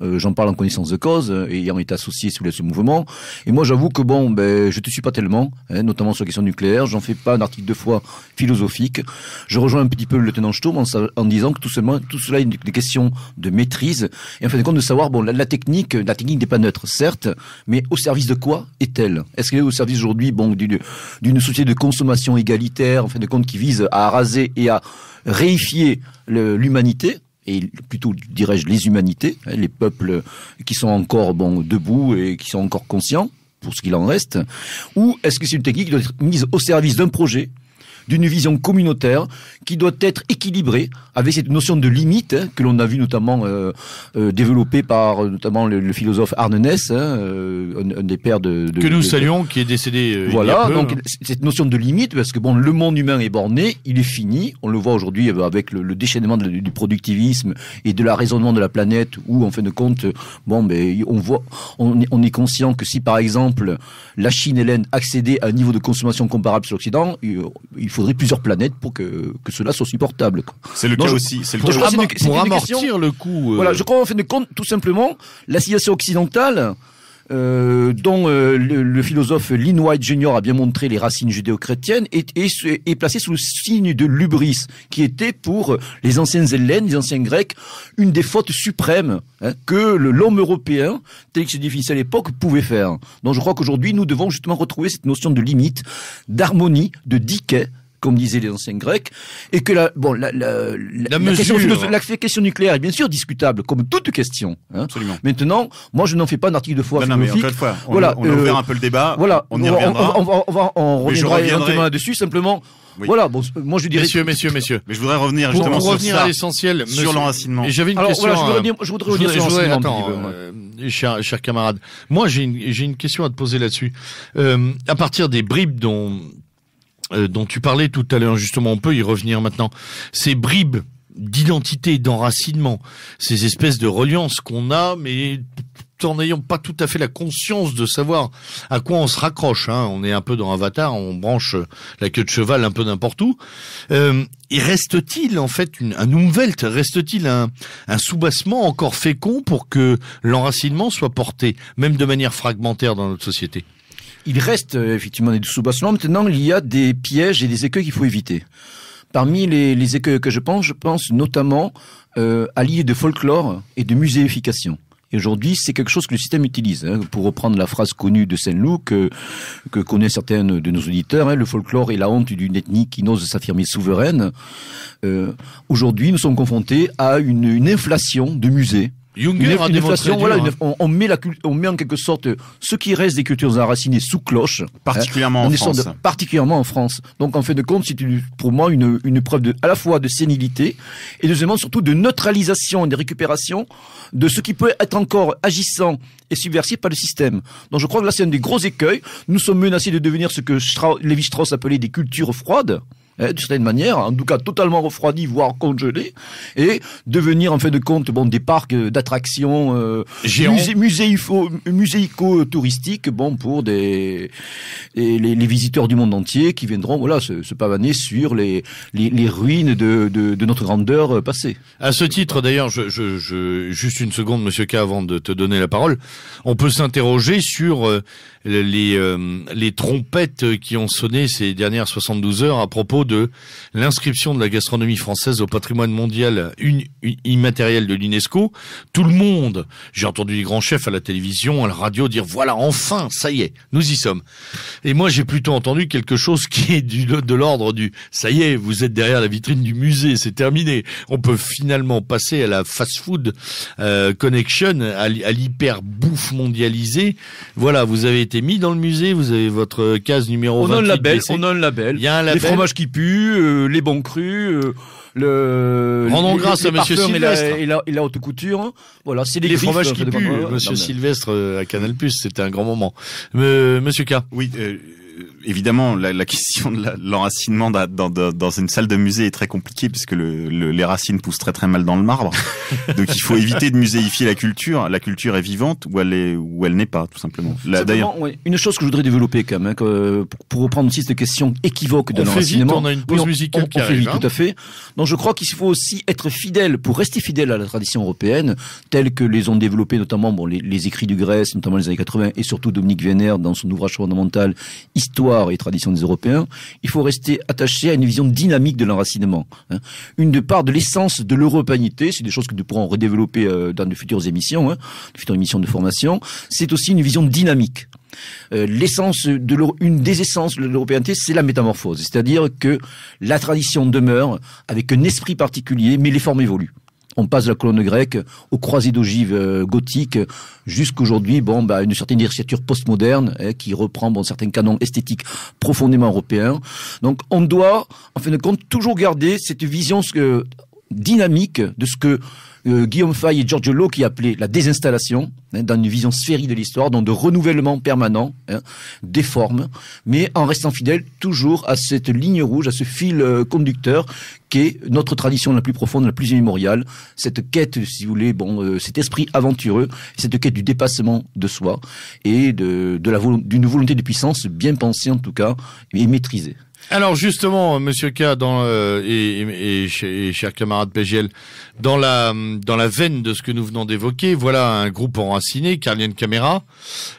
J'en parle en connaissance de cause, ayant été associé sous ce mouvement. Et moi, j'avoue que je te suis pas tellement, notamment sur la question nucléaire. J'en fais pas un article de foi philosophique. Je rejoins un petit peu le lieutenant Sturm en disant que tout cela est des questions de maîtrise et en fin de compte de savoir la technique n'est pas neutre, certes, mais au service de quoi est-elle? Est-ce qu'elle est au service aujourd'hui d'une société de consommation égalitaire, en fin de compte, qui vise à raser et à réifier l'humanité, et plutôt, dirais-je, les humanités, les peuples qui sont encore debout et qui sont encore conscients, pour ce qu'il en reste, ou est-ce que c'est une technique qui doit être mise au service d'un projet, d'une vision communautaire qui doit être équilibrée avec cette notion de limite que l'on a vu notamment développée par notamment le philosophe Arne Naess, un des pères que nous saluons, qui est décédé. Voilà, donc cette notion de limite, parce que le monde humain est borné, il est fini. On le voit aujourd'hui avec le déchaînement du productivisme et de la raisonnement de la planète, où en fin de compte, on est conscient que si par exemple la Chine et l'Inde accédaient à un niveau de consommation comparable sur l'Occident, il faudrait plusieurs planètes pour que cela soit supportable. C'est le cas aussi. C'est le cas pour amortir le coût. Voilà, je crois en fin de compte, tout simplement, la civilisation occidentale, dont le philosophe Lynn White Jr. a bien montré les racines judéo-chrétiennes, est placée sous le signe de l'hubris, qui était pour les anciens Hellènes, les anciens Grecs, une des fautes suprêmes que l'homme européen, tel qu'il se définissait à l'époque, pouvait faire. Donc je crois qu'aujourd'hui, nous devons justement retrouver cette notion de limite, d'harmonie, de decay, comme disaient les anciens Grecs, et que la question nucléaire est bien sûr discutable, comme toute question. Absolument. Maintenant, moi je n'en fais pas un article de foi philosophique. Mais encore une fois, on a ouvert un peu le débat. Voilà, on y reviendra. On reviendra éventuellement là-dessus. Simplement, oui. Voilà. Moi je dirais. Messieurs. Mais je voudrais revenir justement pour revenir à l'essentiel, sur l'enracinement. Et j'avais une question. Je voudrais revenir sur l'enracinement. Cher camarade, moi j'ai une question à te poser là-dessus. À partir des bribes dont tu parlais tout à l'heure, justement, on peut y revenir maintenant. Ces bribes d'identité, d'enracinement, ces espèces de reliances qu'on a, mais en n'ayant pas tout à fait la conscience de savoir à quoi on se raccroche. On est un peu dans Avatar, on branche la queue de cheval un peu n'importe où. Et reste-t-il en fait un Umwelt, reste-t-il un soubassement encore fécond pour que l'enracinement soit porté, même de manière fragmentaire dans notre société? Il reste effectivement des sous-bassements. Maintenant, il y a des pièges et des écueils qu'il faut éviter. Parmi les écueils que je pense notamment à l'idée de folklore et de muséification. Et aujourd'hui, c'est quelque chose que le système utilise. Pour reprendre la phrase connue de Saint-Loup que connaissent certains de nos auditeurs, le folklore est la honte d'une ethnie qui n'ose s'affirmer souveraine. Aujourd'hui, nous sommes confrontés à une inflation de musées. Junger a démontré on met en quelque sorte ce qui reste des cultures enracinées sous cloche, particulièrement en France. Particulièrement en France. Donc en fin de compte, c'est pour moi une preuve à la fois de sénilité et deuxièmement surtout de neutralisation et de récupération de ce qui peut être encore agissant et subversif par le système. Donc je crois que là c'est un des gros écueils. Nous sommes menacés de devenir ce que Lévi-Strauss appelait des cultures froides. d'une certaine manière, en tout cas totalement refroidis, voire congelés, et devenir en fin de compte des parcs d'attractions muséico-touristiques pour les visiteurs du monde entier qui viendront se pavaner sur les ruines de notre grandeur passée. À ce titre, d'ailleurs, juste une seconde, Monsieur K, avant de te donner la parole, on peut s'interroger sur les trompettes qui ont sonné ces dernières 72 heures à propos de l'inscription de la gastronomie française au patrimoine mondial immatériel de l'UNESCO. Tout le monde, j'ai entendu les grands chefs à la télévision, à la radio dire voilà, enfin, ça y est, nous y sommes. Et moi, j'ai plutôt entendu quelque chose qui est de l'ordre du ça y est, vous êtes derrière la vitrine du musée, c'est terminé. On peut finalement passer à la fast-food connection, à l'hyper bouffe mondialisée. Voilà, vous avez été mis dans le musée, vous avez votre case numéro 28. On a un label. Il y a un label. Les fromages qui puent, les bons crus, rendons grâce à Monsieur Sylvestre et la haute couture. Voilà, c'est les fromages qui puent. Monsieur Sylvestre à Canal+, c'était un grand moment. Monsieur K. Oui. Évidemment, la question de l'enracinement dans une salle de musée est très compliquée puisque les racines poussent très très mal dans le marbre. Donc il faut éviter de muséifier la culture. La culture est vivante ou elle n'est pas, tout simplement. D'ailleurs, une chose que je voudrais développer quand même, pour reprendre aussi cette question équivoque de l'enracinement. On a une pause musicale qui arrive. Tout à fait. Donc je crois qu'il faut aussi être fidèle, pour rester fidèle à la tradition européenne, telle que les ont développées notamment les écrits du Grèce, notamment les années 80, et surtout Dominique Vénère dans son ouvrage fondamental Histoire et tradition des Européens. Il faut rester attaché à une vision dynamique de l'enracinement. Une part de l'essence de l'européanité, c'est des choses que nous pourrons redévelopper dans de futures émissions, de futures émissions de formation. C'est aussi une vision dynamique. Une des essences de l'européanité, c'est la métamorphose, c'est-à-dire que la tradition demeure avec un esprit particulier, mais les formes évoluent. On passe de la colonne grecque aux croisées d'ogives gothiques jusqu'aujourd'hui, une certaine architecture postmoderne qui reprend certains canons esthétiques profondément européens. Donc, on doit, en fin de compte, toujours garder cette vision dynamique de ce que Guillaume Fay et Giorgio Locchi appelaient la désinstallation, dans une vision sphérique de l'histoire, donc de renouvellement permanent des formes, mais en restant fidèle toujours à cette ligne rouge, à ce fil conducteur qu'est notre tradition la plus profonde, la plus immémoriale, cette quête, si vous voulez, cet esprit aventureux, cette quête du dépassement de soi et d'une volonté de puissance bien pensée en tout cas et maîtrisée. Alors justement, Monsieur K, et chers camarades PGL, dans la veine de ce que nous venons d'évoquer, voilà un groupe enraciné, Carlien Camera.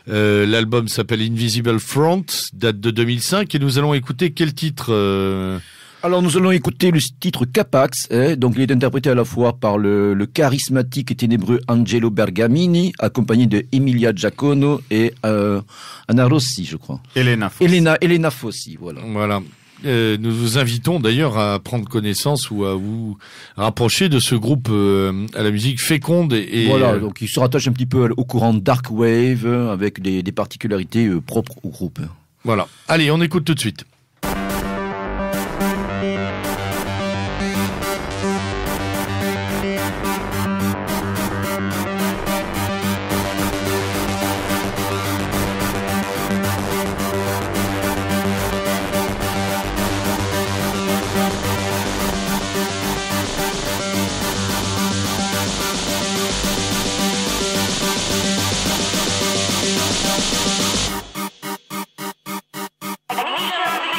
L'album s'appelle Invisible Front, date de 2005, et nous allons écouter quel titre Alors nous allons écouter le titre Capax, donc il est interprété à la fois par le charismatique et ténébreux Angelo Bergamini, accompagné de Emilia Giacono et Anna Rossi, je crois. Elena Fossi, voilà. Voilà. Nous vous invitons d'ailleurs à prendre connaissance ou à vous rapprocher de ce groupe à la musique féconde voilà, donc il se rattache un petit peu au courant dark wave avec des particularités propres au groupe. Voilà. Allez, on écoute tout de suite. Ignition!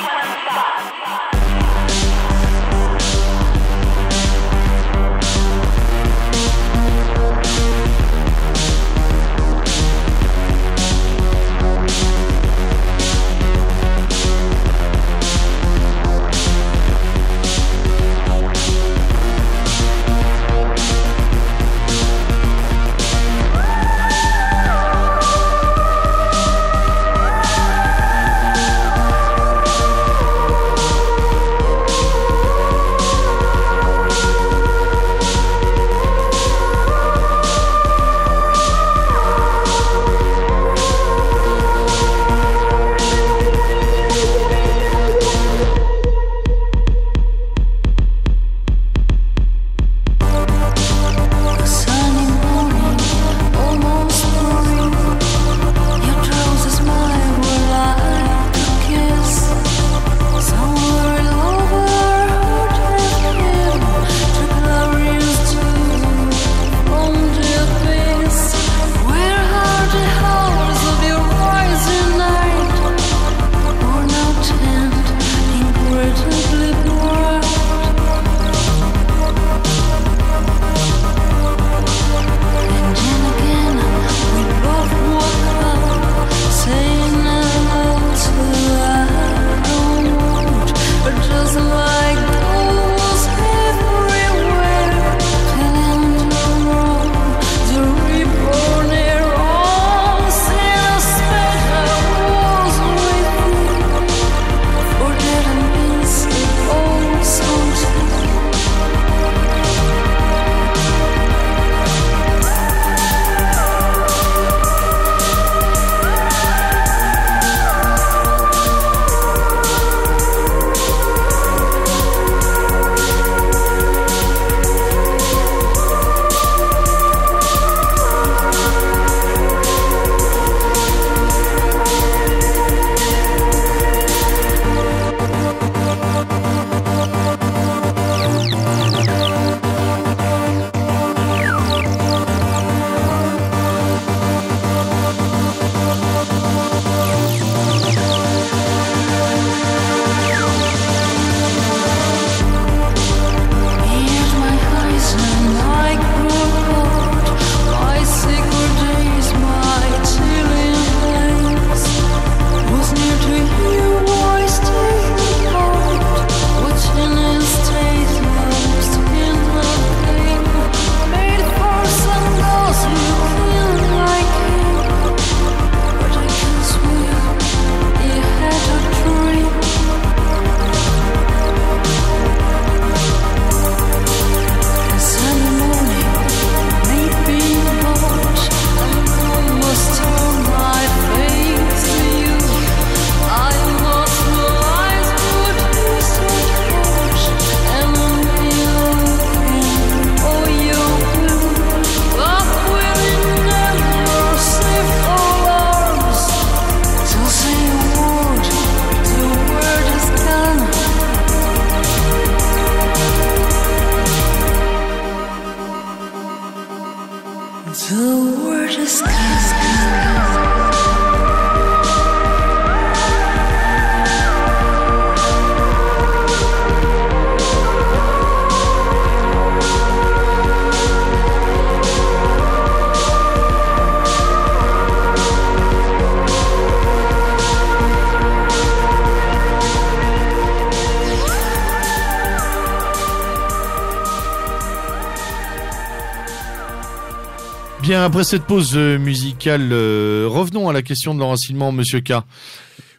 bien, après cette pause musicale, revenons à la question de l'enracinement, Monsieur K.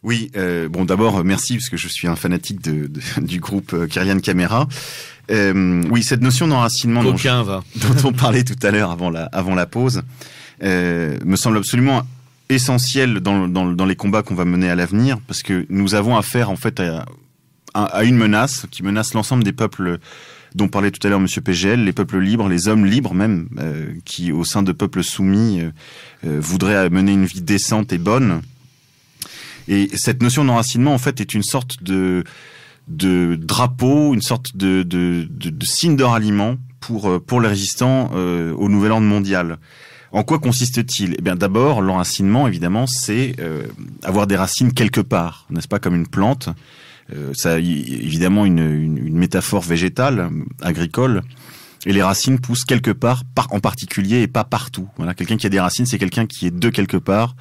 Oui, bon d'abord merci parce que je suis un fanatique du groupe Kyrian Camera. Oui, cette notion d'enracinement dont on parlait tout à l'heure avant la pause me semble absolument essentielle dans les combats qu'on va mener à l'avenir, parce que nous avons affaire en fait à une menace qui menace l'ensemble des peuples dont parlait tout à l'heure Monsieur PGL, les peuples libres, les hommes libres même, qui au sein de peuples soumis voudraient mener une vie décente et bonne. Et cette notion d'enracinement en fait est une sorte de drapeau, une sorte de signe de ralliement pour les résistants au nouvel ordre mondial. En quoi consiste-t-il ? Eh bien, d'abord, l'enracinement, évidemment, c'est avoir des racines quelque part, n'est-ce pas, comme une plante. Ça, évidemment, une métaphore végétale, agricole. Et les racines poussent quelque part, en particulier, et pas partout. Voilà, quelqu'un qui a des racines, c'est quelqu'un qui est de quelque part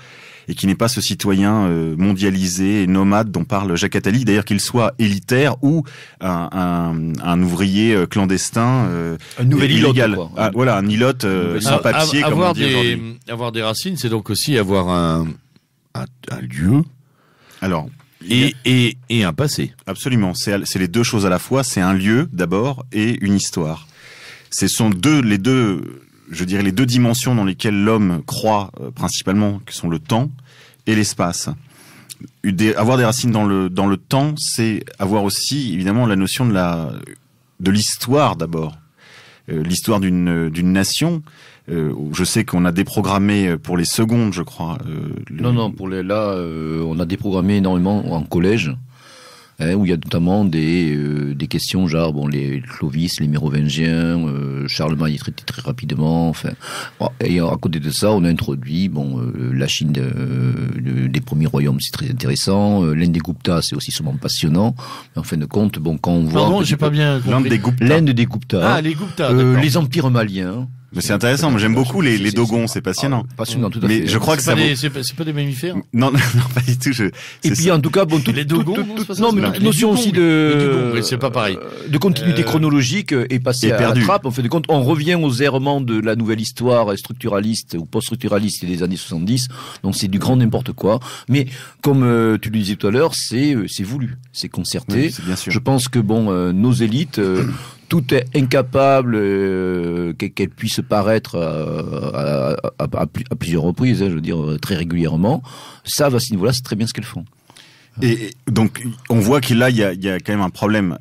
et qui n'est pas ce citoyen mondialisé et nomade dont parle Jacques Attali, d'ailleurs qu'il soit élitaire ou un ouvrier clandestin, un nouvel illégal. Quoi. Ah, voilà, un ilote sans papier, comme on dit aujourd'hui. Avoir des racines, c'est donc aussi avoir un lieu. Alors. Et un passé. Absolument, c'est les deux choses à la fois. C'est un lieu d'abord et une histoire. Ce sont les deux dimensions dans lesquelles l'homme croit principalement, qui sont le temps et l'espace. Avoir des racines dans le temps, c'est avoir aussi évidemment la notion de l'histoire d'abord, l'histoire d'une nation. Je sais qu'on a déprogrammé pour les secondes, je crois. Non, on a déprogrammé énormément en collège, où il y a notamment des questions genre les Clovis, les Mérovingiens, Charlemagne est traité très rapidement. Enfin, et à côté de ça, on a introduit la Chine des premiers royaumes, c'est très intéressant. L'Inde des Gupta, c'est aussi sûrement passionnant. Mais en fin de compte, quand on voit pardon, j'ai pas bien compris. L'Inde des Gupta. Ah, les Gupta. Les empires maliens. Mais c'est intéressant, moi j'aime beaucoup les Dogons, c'est passionnant. Passionnant, tout à fait. Mais je crois que c'est pas des mammifères. Non, pas du tout. Et puis en tout cas, les Dogons, non, mais la notion aussi c'est pas pareil. De continuité chronologique est passée à la trappe. En fait de compte, on revient aux errements de la nouvelle histoire structuraliste ou post-structuraliste des années 70. Donc c'est du grand n'importe quoi. Mais comme tu le disais tout à l'heure, c'est voulu, c'est concerté. Oui, c'est bien sûr. Je pense que nos élites tout est incapable qu'elle puisse paraître à plusieurs reprises, je veux dire très régulièrement, savent à ce niveau-là, c'est très bien ce qu'elles font. Et donc on voit qu'il y a quand même un problème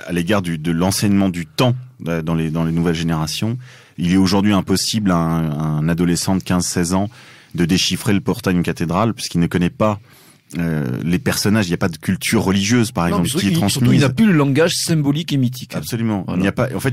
à l'égard de l'enseignement du temps dans les nouvelles générations. Il est aujourd'hui impossible à un adolescent de 15-16 ans de déchiffrer le portail d'une cathédrale puisqu'il ne connaît pas les personnages, il n'y a pas de culture religieuse par exemple qui est transmise. Surtout, il n'a plus le langage symbolique et mythique. Absolument. Voilà. Il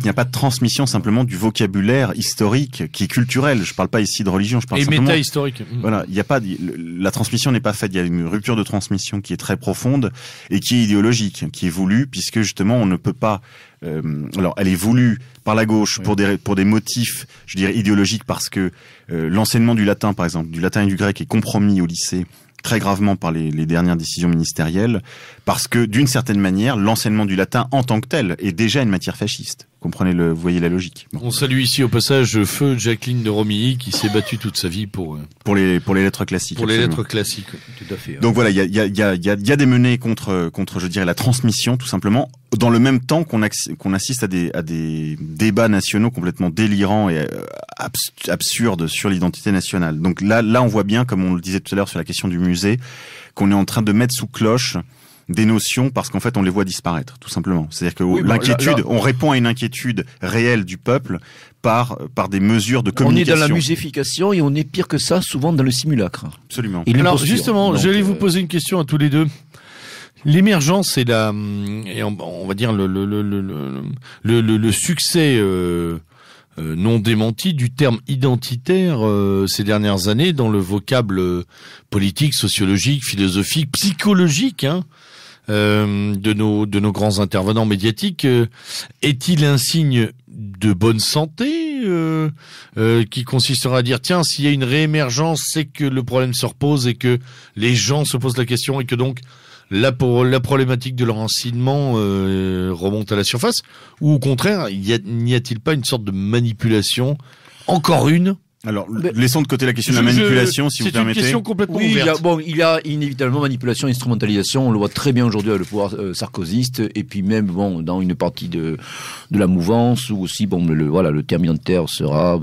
n'y a pas de transmission simplement du vocabulaire historique qui est culturel. Je parle pas ici de religion, je parle simplement méta-historique. Voilà, il y a pas la transmission n'est pas faite, il y a une rupture de transmission qui est très profonde et qui est idéologique, qui est voulue puisque justement on ne peut pas alors elle est voulue par la gauche pour des motifs, je dirais idéologiques parce que l'enseignement du latin par exemple, du latin et du grec est compromis au lycée très gravement par les dernières décisions ministérielles, parce que d'une certaine manière, l'enseignement du latin en tant que tel est déjà une matière fasciste. Vous voyez la logique. Bon. On salue ici au passage feu Jacqueline de Romilly qui s'est battue toute sa vie pour les lettres classiques. Pour les lettres classiques, tout à fait. Donc voilà, il y a des menées contre je dirais la transmission tout simplement, dans le même temps qu'on assiste à des débats nationaux complètement délirants et absurdes sur l'identité nationale. Donc là on voit bien, comme on le disait tout à l'heure sur la question du musée, qu'on est en train de mettre sous cloche des notions parce qu'en fait on les voit disparaître tout simplement. C'est-à-dire que l'inquiétude, on répond à une inquiétude réelle du peuple par des mesures de communication. On est dans la muséification et on est pire que ça souvent dans le simulacre. Absolument. Alors justement, j'allais vous poser une question à tous les deux. L'émergence et on va dire le succès non démenti du terme identitaire ces dernières années dans le vocable politique, sociologique, philosophique, psychologique de nos grands intervenants médiatiques. Est-il un signe de bonne santé qui consistera à dire tiens, s'il y a une réémergence, c'est que le problème se repose et que les gens se posent la question et que donc la problématique de l'enracinement remonte à la surface, ou au contraire, n'y a-t-il pas une sorte de manipulation, encore une, Alors, laissons de côté la question de la manipulation, si vous permettez. C'est une question complètement Oui, ouverte. il y a inévitablement manipulation, instrumentalisation. On le voit très bien aujourd'hui avec le pouvoir sarkozyste, et puis même dans une partie de la mouvance, où aussi le terme identitaire sera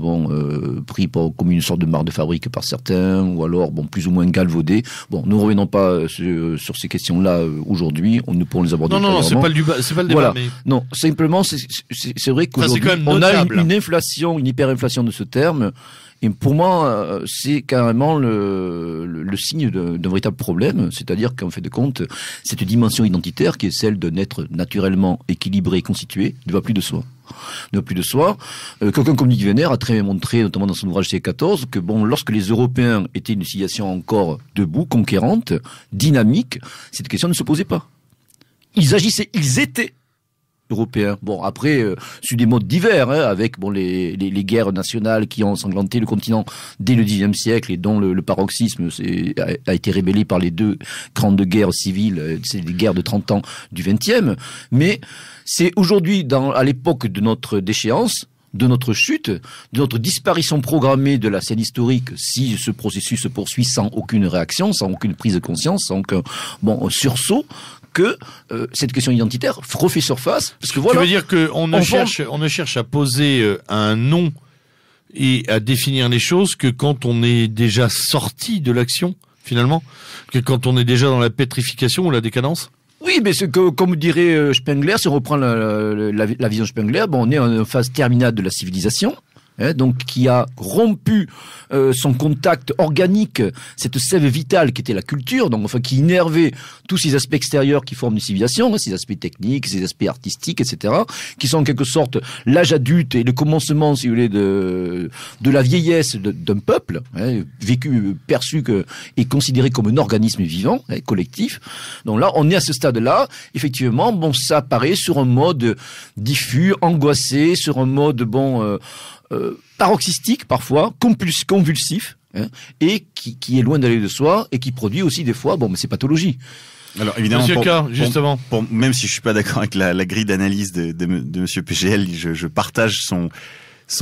pris comme une sorte de marque de fabrique par certains, ou alors plus ou moins galvaudé. Bon, nous ne revenons pas sur ces questions-là aujourd'hui. On ne pourrons les aborder. Non, c'est pas le débat. Voilà. Mais... Non, simplement, c'est vrai qu'aujourd'hui on a une inflation, une hyperinflation de ce terme. Et pour moi, c'est carrément le signe d'un véritable problème, c'est-à-dire qu'en fait de compte, cette dimension identitaire qui est celle d'un être naturellement équilibré et constitué ne va plus de soi. Quelqu'un comme Nick Vénère a très bien montré, notamment dans son ouvrage C14, que lorsque les Européens étaient une civilisation encore debout, conquérante, dynamique, cette question ne se posait pas. Ils agissaient, ils étaient européens. Bon, après, sur des modes divers, avec les guerres nationales qui ont ensanglanté le continent dès le XIXe siècle et dont le paroxysme a été révélé par les deux grandes guerres civiles, c'est les guerres de 30 ans du XXe. Mais c'est aujourd'hui, à l'époque de notre déchéance, de notre chute, de notre disparition programmée de la scène historique, si ce processus se poursuit sans aucune réaction, sans aucune prise de conscience, sans aucun sursaut, que cette question identitaire refait surface, parce que voilà. Tu veux dire qu'on ne cherche à poser un nom et à définir les choses que quand on est déjà sorti de l'action, finalement, que quand on est déjà dans la pétrification ou la décadence? Oui, mais c'est que, comme dirait Spengler, si on reprend la vision Spengler, on est en phase terminale de la civilisation. Donc qui a rompu son contact organique, cette sève vitale qui était la culture, qui innervait tous ces aspects extérieurs qui forment une civilisation, ces aspects techniques, ces aspects artistiques, etc., qui sont en quelque sorte l'âge adulte et le commencement, si vous voulez, de la vieillesse d'un peuple, vécu, perçu et considéré comme un organisme vivant, collectif. Donc là, on est à ce stade-là. Effectivement, ça apparaît sur un mode diffus, angoissé, sur un mode paroxystique parfois, convulsif, et qui est loin d'aller de soi et qui produit aussi des fois ces pathologies. Alors évidemment, Monsieur K, justement, même si je suis pas d'accord avec la grille d'analyse de Monsieur PGL, je partage son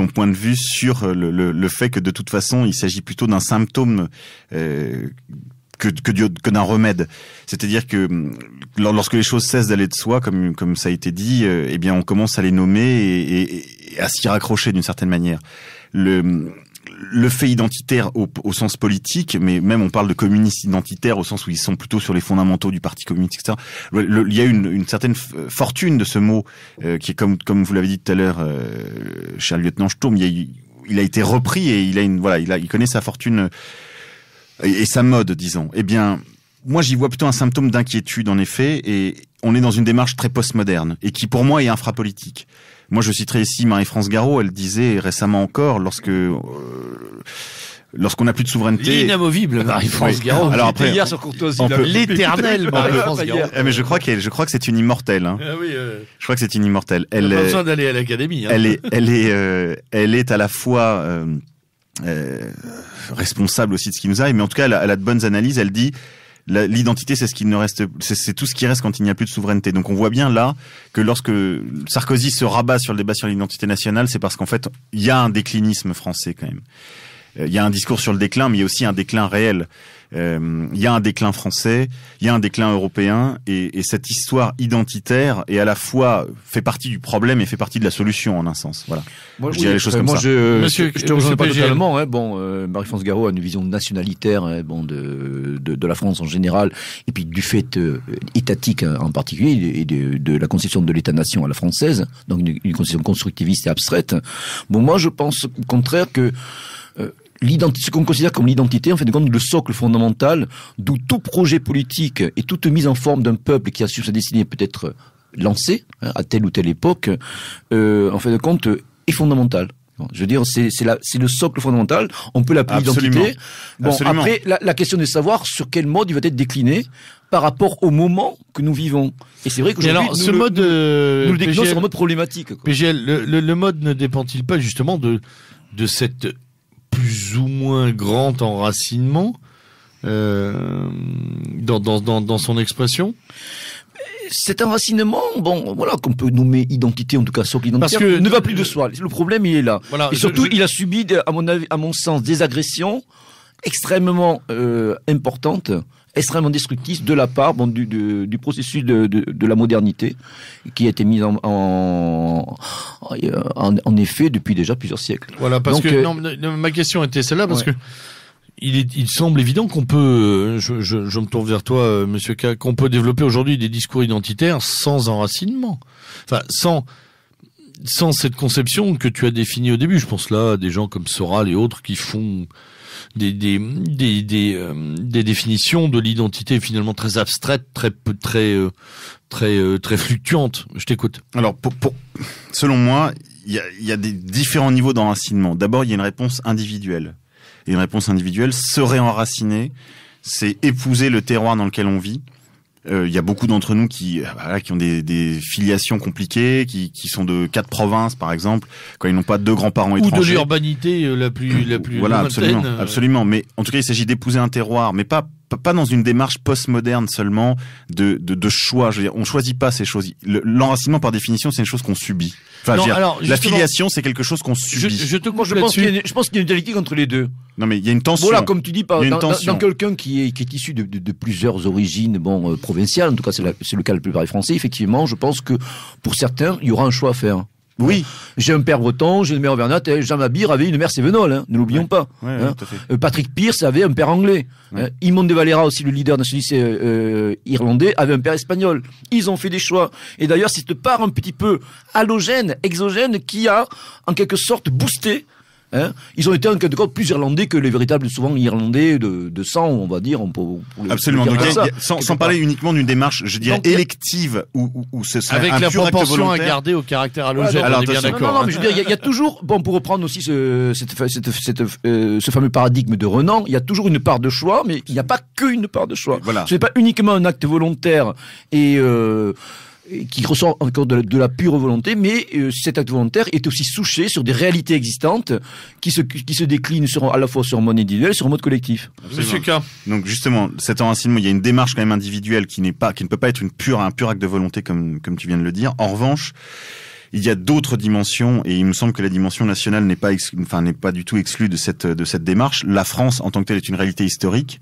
point de vue sur le fait que de toute façon, il s'agit plutôt d'un symptôme que d'un remède. C'est-à-dire que lorsque les choses cessent d'aller de soi, comme ça a été dit, on commence à les nommer et à s'y raccrocher d'une certaine manière. Le fait identitaire au sens politique, mais même on parle de communistes identitaires au sens où ils sont plutôt sur les fondamentaux du parti communiste, etc. Il y a une certaine fortune de ce mot qui est comme vous l'avez dit tout à l'heure, cher lieutenant Sturm, il a été repris et il connaît sa fortune et sa mode, disons. Moi, j'y vois plutôt un symptôme d'inquiétude, en effet, et on est dans une démarche très postmoderne, et qui, pour moi, est infrapolitique. Moi, je citerai ici Marie-France Garot, elle disait récemment encore, lorsqu'on n'a plus de souveraineté... L'inamovible Marie-France Garot. Alors après, hier sur Courtoisie, l'éternelle Marie-France Garot. Mais je crois que c'est une immortelle. Ah oui, je crois que c'est une immortelle. Elle n'a pas besoin d'aller à l'académie. Elle est à la fois... responsable aussi de ce qui nous arrive, mais en tout cas, elle a de bonnes analyses. Elle dit l'identité, c'est ce qui ne reste, c'est tout ce qui reste quand il n'y a plus de souveraineté. Donc on voit bien là que lorsque Sarkozy se rabat sur le débat sur l'identité nationale, c'est parce qu'en fait, il y a un déclinisme français quand même. Il y a un discours sur le déclin, mais il y a aussi un déclin réel. Il y a un déclin français, il y a un déclin européen, et cette histoire identitaire est à la fois fait partie du problème et fait partie de la solution en un sens. Voilà. Moi, je dirais les choses comme ça. Monsieur, je te rejoins pas totalement. Marie-France Garot a une vision nationalitaire de la France en général, et puis du fait étatique en particulier, et de la conception de l'État-nation à la française, donc une conception constructiviste et abstraite. Moi, je pense au contraire que ce qu'on considère comme l'identité, en fait de compte, le socle fondamental d'où tout projet politique et toute mise en forme d'un peuple qui a su sa destinée peut-être lancée à telle ou telle époque, en fait de compte, est fondamental. Je veux dire, c'est le socle fondamental. On peut l'appeler identité. Absolument. Après, la question est de savoir sur quel mode il va être décliné par rapport au moment que nous vivons. Et c'est vrai qu'aujourd'hui, ce mode, nous le déclinons sur un mode problématique. PGL, le mode ne dépend-il pas justement de cette plus ou moins grand enracinement dans son expression? cet enracinement, bon, voilà, qu'on peut nommer identité, en tout cas socle identitaire, Parce que ne va plus de soi. Le problème, il est là. Voilà, et surtout, il a subi, à mon sens, des agressions extrêmement importantes, extrêmement destructrices de la part du processus de la modernité qui a été mis en effet depuis déjà plusieurs siècles. Voilà, parce Donc, que non, ma question était celle-là, parce que il semble évident qu'on peut, je me tourne vers toi, Monsieur K, qu'on peut développer aujourd'hui des discours identitaires sans enracinement. Enfin, sans cette conception que tu as définie au début. Je pense là à des gens comme Soral et autres qui font des définitions de l'identité finalement très abstraites, très fluctuantes. Je t'écoute. Alors, selon moi, il y a des différents niveaux d'enracinement. D'abord, il y a une réponse individuelle. Et une réponse individuelle, se réenraciner, c'est épouser le terroir dans lequel on vit. Il y a beaucoup d'entre nous qui ont des filiations compliquées, qui sont de 4 provinces, par exemple, quand ils n'ont pas 2 grands-parents étrangers. Ou de l'urbanité la plus voilà, lointaine. absolument. Mais en tout cas, il s'agit d'épouser un terroir, mais pas dans une démarche postmoderne seulement de choix. Je veux dire, on choisit pas ces choses. L'enracinement, par définition, c'est une chose qu'on subit. Enfin, Non, je veux dire, alors, la justement, filiation, c'est quelque chose qu'on subit. Je te coupe je pense qu'il là-dessus. y a une dialectique entre les deux. Non, mais il y a une tension. Voilà, comme tu dis, Il y a une dans tension. quelqu'un qui est issu de plusieurs origines, provinciales, en tout cas c'est le cas le plus français, effectivement, je pense que pour certains, il y aura un choix à faire. Oui. J'ai un père breton, j'ai une mère auvergnate, et Jean Mabir avait une mère sévénole, hein, ne l'oublions pas. Ouais, Hein. tout à fait. Patrick Pearce avait un père anglais. Ouais. Hein. Imon de Valera, aussi le leader nationaliste irlandais, avait un père espagnol. Ils ont fait des choix. Et d'ailleurs, c'est cette part un petit peu halogène, exogène, qui a en quelque sorte boosté. Hein, ils ont été en quelque sorte plus irlandais que les véritables souvent irlandais de sang, on va dire. Absolument. Donc, sans parler uniquement d'une démarche, je dirais, Donc, élective ou ce serait Avec un la pur acte proportion à volontaire. garder au caractère halogène, alors, on est bien attention. d'accord. Non, mais je veux dire, il y a toujours, pour reprendre aussi ce fameux paradigme de Renan, il y a toujours une part de choix, mais il n'y a pas qu'une part de choix. Voilà. Ce n'est pas uniquement un acte volontaire et qui ressort encore de la pure volonté, mais cet acte volontaire est aussi souché sur des réalités existantes qui se déclinent à la fois sur un mode individuel et sur un mode collectif. Monsieur K. Donc justement, cet enracinement, il y a une démarche quand même individuelle qui ne peut pas être un pur acte de volonté comme tu viens de le dire. En revanche, il y a d'autres dimensions et il me semble que la dimension nationale n'est pas du tout exclue de cette démarche. La France en tant que telle est une réalité historique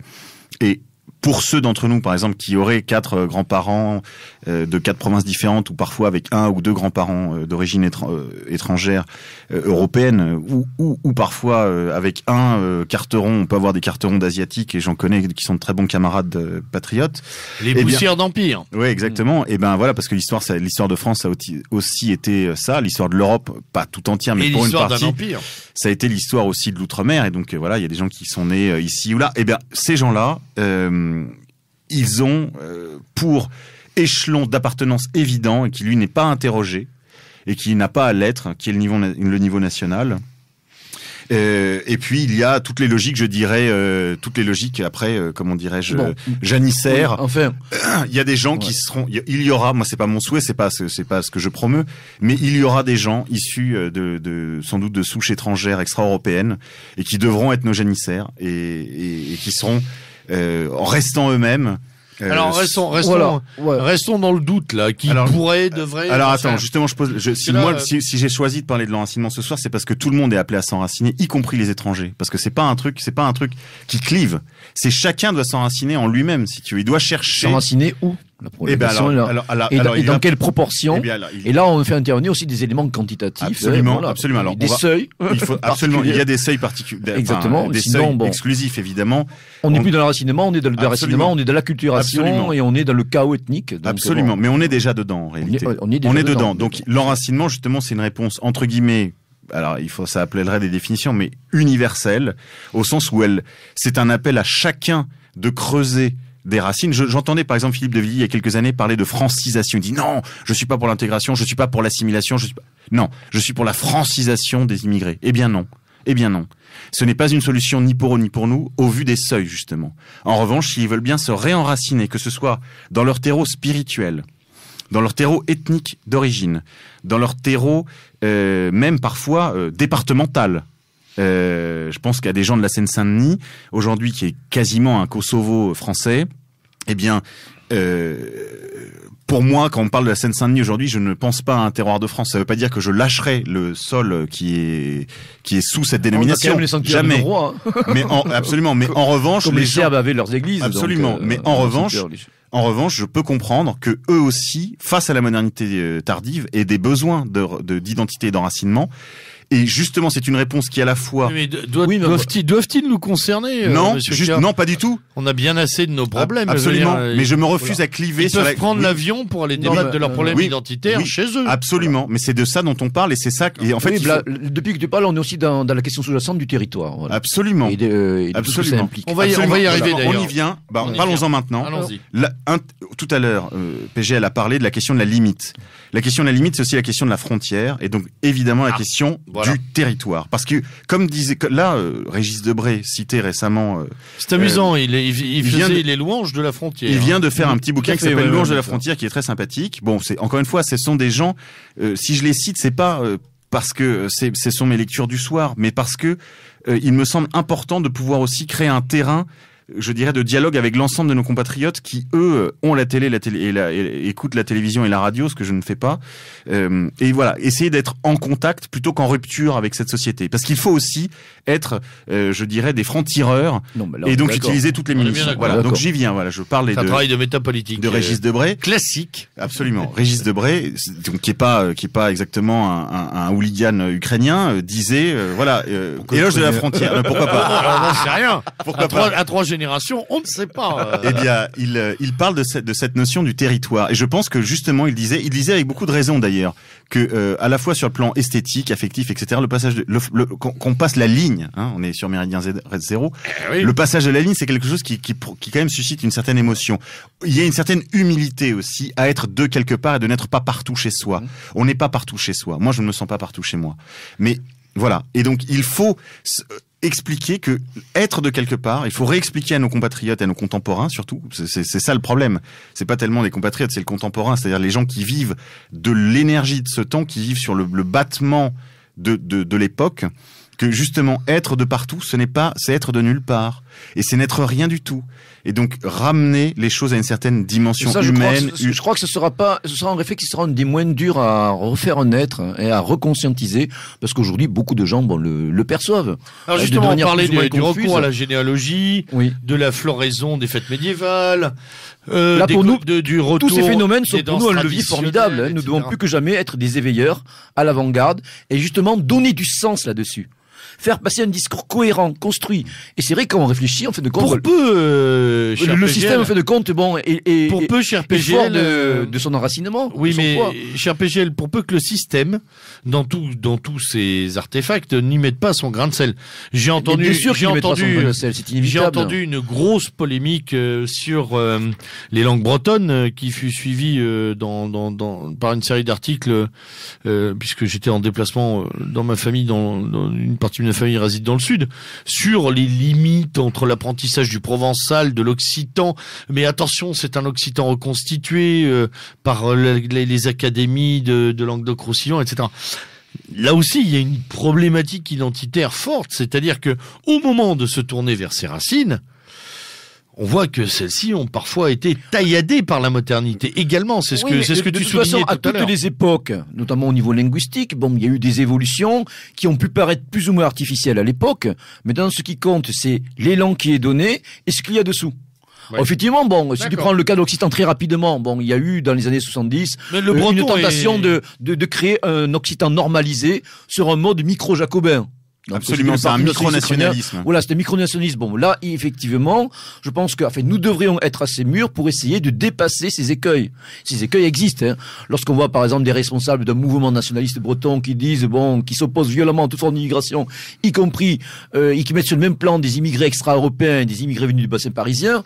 et pour ceux d'entre nous, par exemple, qui auraient 4 grands-parents de 4 provinces différentes, ou parfois avec 1 ou 2 grands-parents d'origine étrangère, européenne, ou parfois avec un carteron, on peut avoir des carterons d'asiatiques, et j'en connais qui sont de très bons camarades patriotes. Les poussières d'empire. Oui, exactement. Et ben voilà, parce que l'histoire de France a aussi été ça, l'histoire de l'Europe, pas tout entière, mais Et pour une l'histoire partie. d'un empire. Ça a été l'histoire aussi de l'outre-mer, et donc voilà, il y a des gens qui sont nés ici ou là. Et bien, ces gens-là, ils ont pour échelon d'appartenance évident et qui lui n'est pas interrogé et qui n'a pas à l'être, qui est le niveau national. Et puis il y a toutes les logiques, je dirais, après, comment dirais-je, janissaires. Oui, enfin, il y a des gens qui seront, il y aura, moi c'est pas mon souhait, c'est pas ce que je promeus, mais il y aura des gens issus sans doute de souches étrangères extra-européennes et qui devront être nos janissaires et qui seront en restant eux-mêmes. Alors restons dans le doute là, qui devrait. Alors attends, justement, si j'ai choisi de parler de l'enracinement ce soir, c'est parce que tout le monde est appelé à s'enraciner, y compris les étrangers, parce que c'est pas un truc qui clive. C'est chacun doit s'enraciner en lui-même, si tu veux. Il doit chercher. S'enraciner où? Et dans quelle proportion? Et là, on fait intervenir aussi des éléments quantitatifs. Absolument. Alors, des seuils. Il faut absolument. Il y a des seuils particuliers. Exactement. Des seuils exclusifs, évidemment. On n'est plus dans l'enracinement, on est dans le déracinement, on est dans l'acculturation et on est dans le chaos ethnique. Donc absolument. Mais on est déjà dedans, en réalité. On est dedans. Donc, l'enracinement, justement, c'est une réponse, entre guillemets, alors ça appellerait des définitions, mais universelle, au sens où c'est un appel à chacun de creuser des racines. J'entendais par exemple Philippe de Villiers il y a quelques années parler de francisation. Il dit non, je suis pas pour l'intégration, je suis pas pour l'assimilation, non, je suis pour la francisation des immigrés. Eh bien non. Ce n'est pas une solution ni pour eux ni pour nous, au vu des seuils justement. En revanche, s'ils veulent bien se réenraciner, que ce soit dans leur terreau spirituel, dans leur terreau ethnique d'origine, dans leur terreau même parfois départemental. Je pense qu'il y a des gens de la Seine-Saint-Denis aujourd'hui qui est quasiment un Kosovo français. Eh bien, pour moi, quand on parle de la Seine-Saint-Denis aujourd'hui, je ne pense pas à un terroir de France. Ça veut pas dire que je lâcherai le sol qui est sous cette dénomination. Jamais. Roi, hein. Absolument. Mais en revanche, comme les Serbes avaient leurs églises. Absolument. Donc, mais en revanche, je peux comprendre que eux aussi, face à la modernité tardive, aient des besoins d'identité et d'enracinement. Et justement, c'est une réponse qui à la fois... Mais doivent-ils nous concerner Non, pas du tout. On a bien assez de nos problèmes. Absolument. Mais je me refuse à cliver Ils peuvent prendre l'avion pour aller débattre de leurs problèmes identitaires chez eux. Absolument. Mais c'est de ça dont on parle et c'est ça. Et en fait, depuis que tu parles, on est aussi dans la question sous-jacente du territoire. Voilà. Absolument. Et de tout ce que ça implique. On va y arriver d'ailleurs. On y vient. Parlons-en maintenant. Allons-y. Tout à l'heure, PGL a parlé de la question de la limite. La question de la limite, c'est aussi la question de la frontière et donc évidemment la question du territoire. Parce que, comme disait là, Régis Debray citait récemment... c'est amusant, il faisait les louanges de la frontière. Il vient de faire un petit bouquin qui s'appelle Louanges de la frontière, qui est très sympathique. Bon, encore une fois, ce sont des gens, si je les cite, c'est pas parce que ce sont mes lectures du soir, mais parce que il me semble important de pouvoir aussi créer un terrain, je dirais, de dialogue avec l'ensemble de nos compatriotes qui, eux, ont la télé et écoutent la télévision et la radio, ce que je ne fais pas. Et voilà, essayer d'être en contact plutôt qu'en rupture avec cette société. Parce qu'il faut aussi être, je dirais, des francs-tireurs et donc utiliser toutes les munitions. Voilà, donc j'y viens. Voilà, je parle un travail de métapolitique de Régis Debray. Classique. Absolument. Régis Debray, donc, qui est pas exactement un hooligan ukrainien, disait, éloge de la frontière. Pourquoi pas? Non, c'est rien. Pourquoi pas? À 3 générations, on ne sait pas. Eh bien, il parle de cette notion du territoire. Et je pense que justement, il disait avec beaucoup de raison d'ailleurs, que à la fois sur le plan esthétique, affectif, etc., le passage qu'on passe la ligne, hein, on est sur Méridien Zéro, le passage de la ligne, c'est quelque chose qui quand même suscite une certaine émotion. Il y a une certaine humilité aussi à être de quelque part et de n'être pas partout chez soi. On n'est pas partout chez soi. Moi, je ne me sens pas partout chez moi. Mais voilà. Et donc, il faut expliquer que être de quelque part, il faut réexpliquer à nos compatriotes et à nos contemporains surtout, c'est ça le problème. C'est pas tellement les compatriotes, c'est le contemporain, c'est-à-dire les gens qui vivent de l'énergie de ce temps, qui vivent sur le battement de l'époque, que justement être de partout, c'est être de nulle part. Et c'est n'être rien du tout. Et donc ramener les choses à une certaine dimension humaine. Je crois que ce sera un réflexe qui sera un des moins durs à refaire naître et à reconscientiser, parce qu'aujourd'hui beaucoup de gens le perçoivent. Alors justement, on parlait du recours à la généalogie, de la floraison des fêtes médiévales. Là pour nous, du retour, tous ces phénomènes sont pour nous un levier formidable. Nous devons plus que jamais être des éveilleurs à l'avant-garde et justement donner du sens là-dessus. Faire passer un discours cohérent, construit. Et c'est vrai, quand on réfléchit, on fait de compte. Pour peu, le système, on fait de compte, pour peu, cher PGL, de son enracinement. Oui, mais, cher PGL, pour peu que le système, dans tous ces artefacts, n'y mette pas son grain de sel. J'ai entendu une grosse polémique, sur, les langues bretonnes, qui fut suivie, par une série d'articles, puisque j'étais en déplacement dans ma famille, dans une partie de ma famille réside dans le sud, sur les limites entre l'apprentissage du provençal, de l'occitan. Mais attention, c'est un occitan reconstitué par les académies de Languedoc-Roussillon, etc. Là aussi, il y a une problématique identitaire forte, c'est-à-dire que au moment de se tourner vers ses racines, on voit que celles-ci ont parfois été tailladées par la modernité également. C'est ce que tu soulignais tout à l'heure. À toutes les époques, notamment au niveau linguistique, il y a eu des évolutions qui ont pu paraître plus ou moins artificielles à l'époque, mais dans ce qui compte, c'est l'élan qui est donné et ce qu'il y a dessous. Ouais. Effectivement, si tu prends le cas de l'Occitan très rapidement, il y a eu dans les années 70 une tentation de créer un Occitan normalisé sur un mode micro-jacobin. Donc, absolument, c'est un micronationalisme. Voilà, c'est un micronationalisme. Bon, là, effectivement, je pense que, nous devrions être assez mûrs pour essayer de dépasser ces écueils. Ces écueils existent, hein. Lorsqu'on voit, par exemple, des responsables d'un mouvement nationaliste breton qui disent, qui s'opposent violemment à toute forme d'immigration, y compris, et qui mettent sur le même plan des immigrés extra-européens et des immigrés venus du bassin parisien,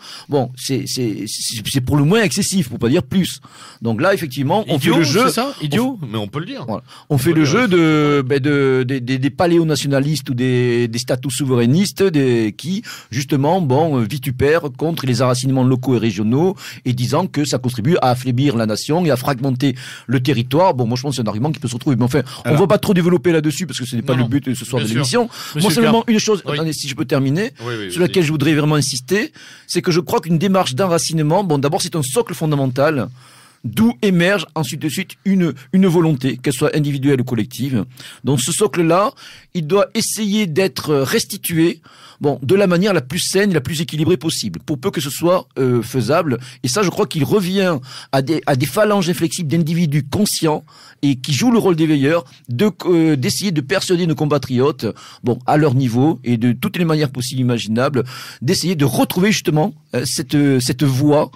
c'est pour le moins excessif, pour pas dire plus. Donc là, effectivement, on fait le jeu. C'est ça? Idiot? Mais on peut le dire. Voilà. On fait le jeu des paléonationalistes ou des statuts souverainistes qui, justement, vitupèrent contre les enracinements locaux et régionaux et disant que ça contribue à affaiblir la nation et à fragmenter le territoire. Moi, je pense que c'est un argument qui peut se retrouver. Mais enfin, on va pas trop développer là-dessus parce que ce n'est pas le but de ce soir de l'émission. Moi, seulement une chose, attendez, si je peux terminer, sur laquelle je voudrais vraiment insister, c'est que je crois qu'une démarche d'enracinement, d'abord, c'est un socle fondamental d'où émerge ensuite de suite une volonté, qu'elle soit individuelle ou collective. Donc ce socle-là, il doit essayer d'être restitué, de la manière la plus saine et la plus équilibrée possible, pour peu que ce soit faisable. Et ça, je crois qu'il revient à des phalanges inflexibles d'individus conscients et qui jouent le rôle des veilleurs, d'essayer de persuader nos compatriotes, à leur niveau et de toutes les manières possibles imaginables, d'essayer de retrouver justement cette voie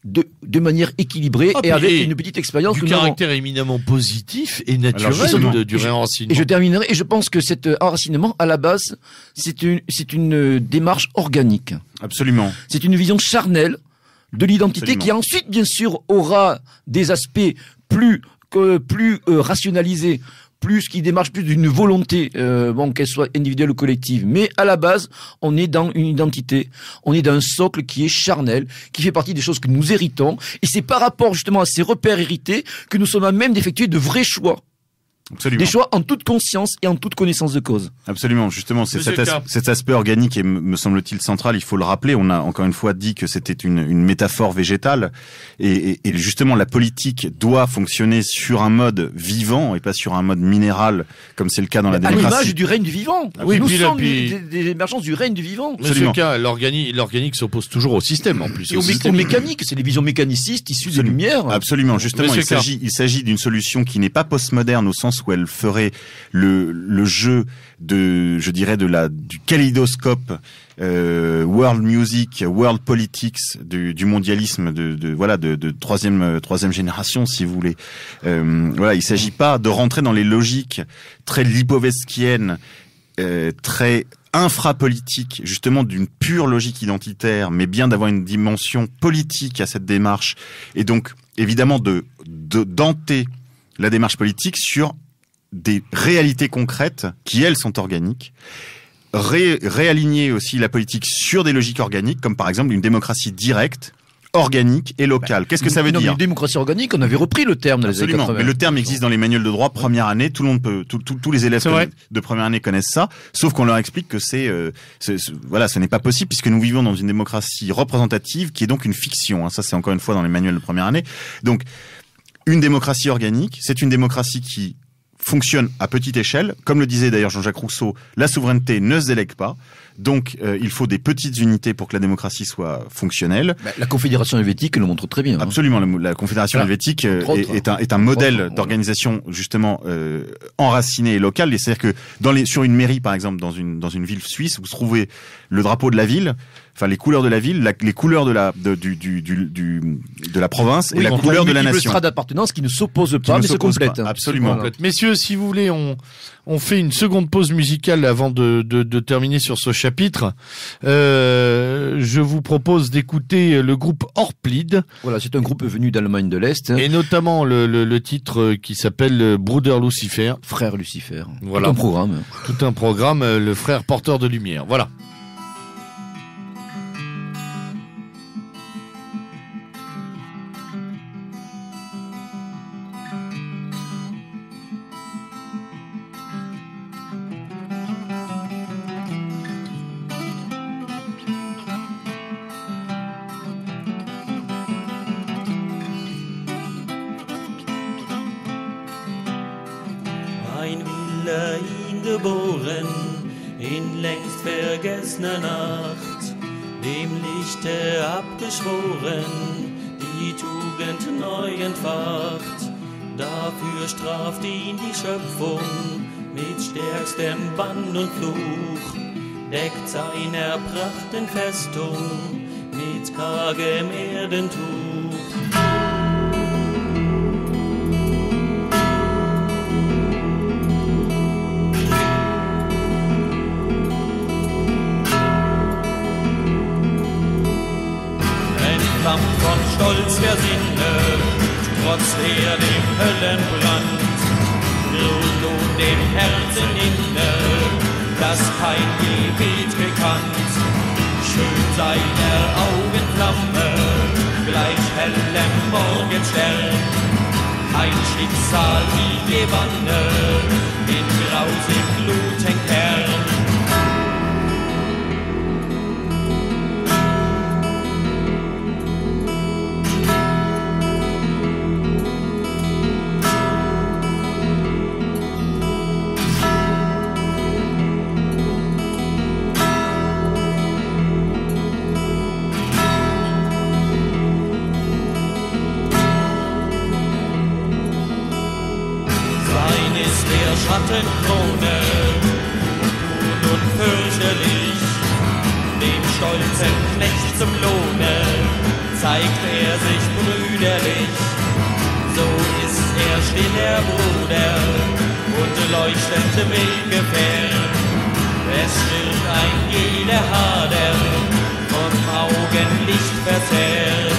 de manière équilibrée et avec une petite expérience. Du caractère éminemment positif et naturel du réenracinement. Et je terminerai, et je pense que cet enracinement, à la base, c'est une démarche organique. Absolument. C'est une vision charnelle de l'identité qui ensuite, bien sûr, aura des aspects plus rationalisés, qui démarche plus d'une volonté, qu'elle soit individuelle ou collective. Mais à la base, on est dans une identité, on est dans un socle qui est charnel, qui fait partie des choses que nous héritons. Et c'est par rapport justement à ces repères hérités que nous sommes à même d'effectuer de vrais choix. Absolument. Des choix en toute conscience et en toute connaissance de cause. Absolument, justement, c'est cet aspect organique et me semble-t-il central, il faut le rappeler. On a encore une fois dit que c'était une métaphore végétale et justement la politique doit fonctionner sur un mode vivant et pas sur un mode minéral comme c'est le cas dans la démocratie. À l'image du règne du vivant. Oui, nous sommes des émergences du règne du vivant. Mais c'est le cas, l'organique s'oppose toujours au système en plus. Et au mécanique, c'est les visions mécanicistes issues des Lumières. Absolument, justement, il s'agit d'une solution qui n'est pas postmoderne au sens où elle ferait le jeu du kaléidoscope world music, world politics du mondialisme de troisième génération, si vous voulez. Il s'agit pas de rentrer dans les logiques très lipovetsquiennes, très infrapolitique, justement d'une pure logique identitaire, mais bien d'avoir une dimension politique à cette démarche, et donc évidemment de denter la démarche politique sur des réalités concrètes qui, elles, sont organiques, réaligner aussi la politique sur des logiques organiques, comme par exemple une démocratie directe, organique et locale. Qu'est-ce que ça veut dire? Une démocratie organique, on avait repris le terme dans les années 80. Mais le terme existe dans les manuels de droit première année, tout le monde peut, tous les élèves de première année connaissent ça, sauf qu'on leur explique que ce n'est pas possible puisque nous vivons dans une démocratie représentative qui est donc une fiction, hein. Ça, c'est encore une fois dans les manuels de première année. Donc, une démocratie organique, c'est une démocratie qui fonctionne à petite échelle. Comme le disait d'ailleurs Jean-Jacques Rousseau, la souveraineté ne se délègue pas. Donc, il faut des petites unités pour que la démocratie soit fonctionnelle. La Confédération helvétique le montre très bien. Hein. Absolument, la Confédération helvétique est un modèle d'organisation justement enracinée et locale. C'est-à-dire que sur une mairie, par exemple, dans une ville suisse, vous trouvez le drapeau de la ville, enfin les couleurs de la ville, les couleurs de la province et la couleur de la nation. Le strat d'appartenance qui ne s'oppose pas, mais se complète. Absolument. Voilà. Messieurs, si vous voulez, on fait une seconde pause musicale avant de terminer sur ce chapitre. Je vous propose d'écouter le groupe Orplid. Voilà, c'est un groupe venu d'Allemagne de l'Est. Et notamment le titre qui s'appelle Bruder Lucifer. Frère Lucifer. Voilà. Tout un programme, le frère porteur de lumière. Voilà. Geboren in längst vergessener Nacht, dem Lichte abgeschworen, die Tugend neu entfacht. Dafür straft ihn die Schöpfung mit stärkstem Bann und Fluch, deckt seiner Prachten Festung mit kargem Erdentuch. Von Stolz der Sinne, trotz er dem Höllenbrand, ruht nun dem Herzen inne, das kein Gebet gekannt. Schön seiner Augen Flamme, gleich hellem Morgenstern, ein Schicksal wie Gewanne, in grausig Glut hängt Kern. Schattenkrone. Gut und fürchterlich, dem stolzen Knecht zum Lohne, zeigt er sich brüderlich. So ist er stiller Bruder und leuchtend Weggefährt. Es stirbt ein jeder Hader, vom Augenlicht verzerrt.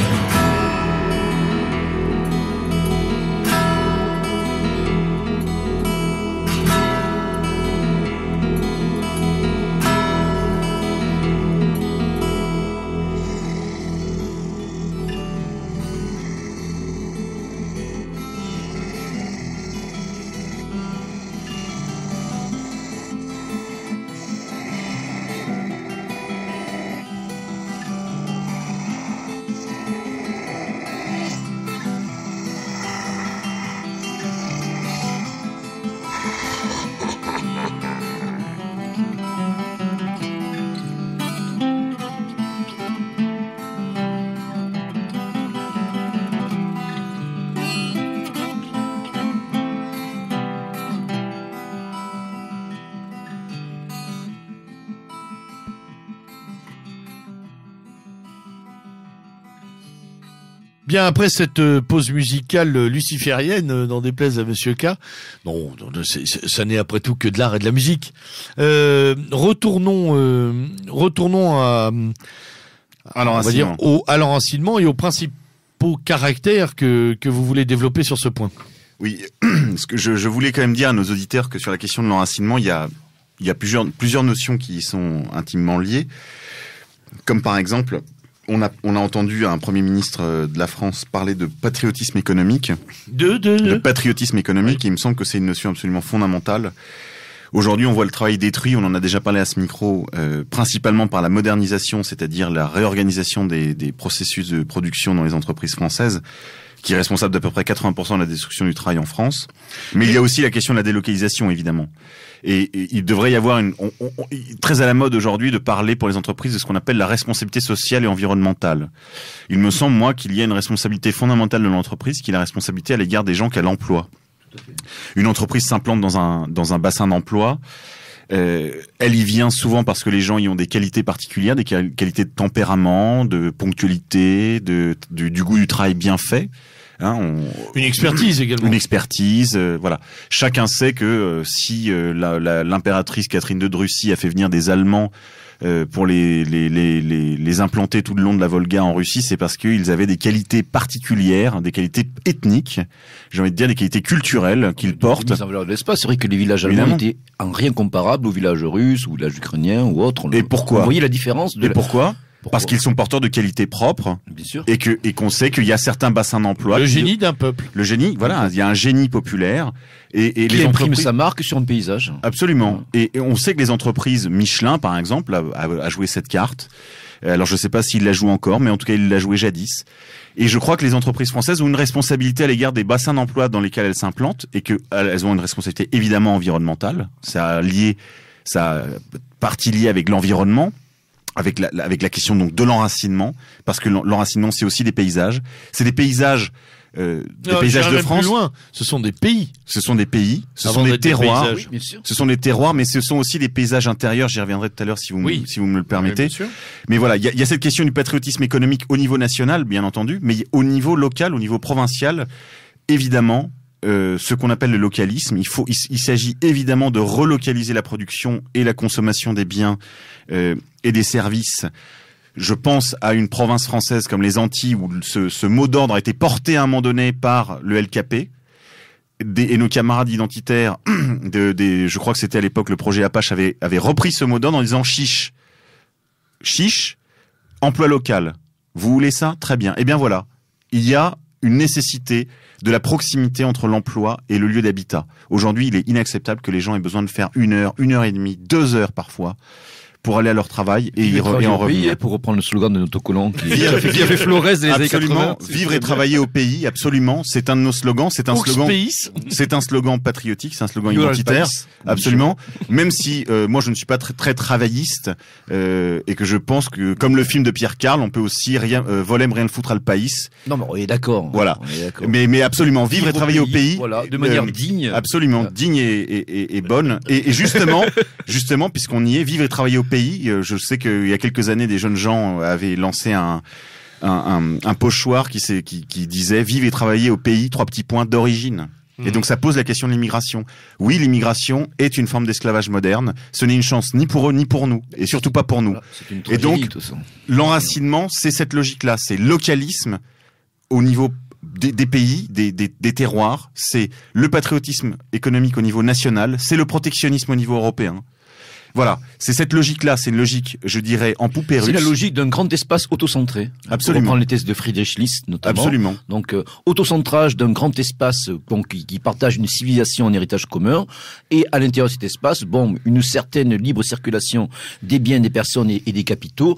Bien, après cette pause musicale luciférienne, n'en déplaise à Monsieur K, non, ça n'est après tout que de l'art et de la musique. Retournons à l'enracinement et aux principaux caractères que vous voulez développer sur ce point. Oui, ce que je voulais quand même dire à nos auditeurs que sur la question de l'enracinement, il y a plusieurs notions qui y sont intimement liées, comme par exemple, on a entendu un Premier ministre de la France parler de patriotisme économique. De patriotisme économique, oui. Il me semble que c'est une notion absolument fondamentale. Aujourd'hui, on voit le travail détruit, on en a déjà parlé à ce micro, principalement par la modernisation, c'est-à-dire la réorganisation des processus de production dans les entreprises françaises, qui est responsable d'à peu près 80% de la destruction du travail en France. Mais il y a aussi la question de la délocalisation, évidemment. Et il devrait y avoir très à la mode aujourd'hui de parler pour les entreprises de ce qu'on appelle la responsabilité sociale et environnementale. Il me semble, moi, qu'il y a une responsabilité fondamentale de l'entreprise, qui est la responsabilité à l'égard des gens qu'elle emploie. Une entreprise s'implante dans un bassin d'emploi. Elle y vient souvent parce que les gens y ont des qualités particulières, des qualités de tempérament, de ponctualité, du goût du travail bien fait. Une expertise également. Une expertise, voilà. Chacun sait que si l'impératrice Catherine de Russie a fait venir des Allemands pour les implanter tout le long de la Volga en Russie, c'est parce qu'ils avaient des qualités particulières, des qualités ethniques, j'ai envie de dire des qualités culturelles qu'ils portent. C'est vrai que les villages allemands étaient en rien comparables aux villages russes, ou villages ukrainiens ou autres. Et pourquoi ? Vous voyez la différence de pourquoi ? Parce qu'ils sont porteurs de qualités propres. Bien sûr. Et qu'on sait qu'il y a certains bassins d'emploi. Le génie d'un peuple. Le génie, voilà. Il y a un génie populaire. Et qui les imprime sa marque sur un paysage. Absolument. Et on sait que les entreprises Michelin, par exemple, a joué cette carte. Alors je sais pas s'il la joue encore, mais en tout cas il l'a joué jadis. Et je crois que les entreprises françaises ont une responsabilité à l'égard des bassins d'emploi dans lesquels elles s'implantent, et qu'elles ont une responsabilité évidemment environnementale. Ça partie liée avec l'environnement. Avec la question donc de l'enracinement, parce que l'enracinement c'est aussi des paysages. C'est des paysages paysages de France. Plus loin, ce sont des pays. Ce sont des pays, ce sont des terroirs. Oui, bien sûr. Ce sont des terroirs, mais ce sont aussi des paysages intérieurs. J'y reviendrai tout à l'heure si vous me le permettez. Oui, bien sûr. Mais voilà, il y a cette question du patriotisme économique au niveau national, bien entendu, mais au niveau local, au niveau provincial, évidemment. Ce qu'on appelle le localisme, il s'agit évidemment de relocaliser la production et la consommation des biens et des services. Je pense à une province française comme les Antilles où ce mot d'ordre a été porté à un moment donné par le LKP et nos camarades identitaires je crois que c'était à l'époque le projet Apache avait repris ce mot d'ordre en disant chiche, emploi local. Vous voulez ça? Très bien. Eh bien voilà, il y a une nécessité de la proximité entre l'emploi et le lieu d'habitat. Aujourd'hui, il est inacceptable que les gens aient besoin de faire 1 heure, 1 heure et demie, 2 heures parfois pour aller à leur travail et en revenir. Pour reprendre le slogan de notre autocollant qui a fait Flores des années 80. Vivre et travailler au pays, absolument. C'est un de nos slogans. C'est un slogan patriotique, c'est un slogan identitaire. Absolument. Même si moi je ne suis pas très travailliste et que je pense que comme le film de Pierre Carl, on peut aussi volem rien foutre à le pays. Non mais on est d'accord. Voilà. Mais absolument vivre et travailler au pays. Voilà, de manière digne. Absolument digne et bonne. Et justement puisqu'on y est, vivre et travailler au pays. Je sais qu'il y a quelques années, des jeunes gens avaient lancé un pochoir qui disait vivre et travailler au pays, 3 petits points d'origine. Et donc ça pose la question de l'immigration. Oui, l'immigration est une forme d'esclavage moderne. Ce n'est une chance ni pour eux ni pour nous, et surtout pas pour nous. Et donc l'enracinement, c'est cette logique-là, c'est localisme au niveau des pays, des terroirs. C'est le patriotisme économique au niveau national, c'est le protectionnisme au niveau européen. Voilà, c'est cette logique-là, c'est une logique, je dirais, en poupée russe. C'est la logique d'un grand espace autocentré. Absolument. On prend les thèses de Friedrich List, notamment. Absolument. Donc, autocentrage d'un grand espace qui partage une civilisation en héritage commun, et à l'intérieur de cet espace, une certaine libre circulation des biens, des personnes et des capitaux,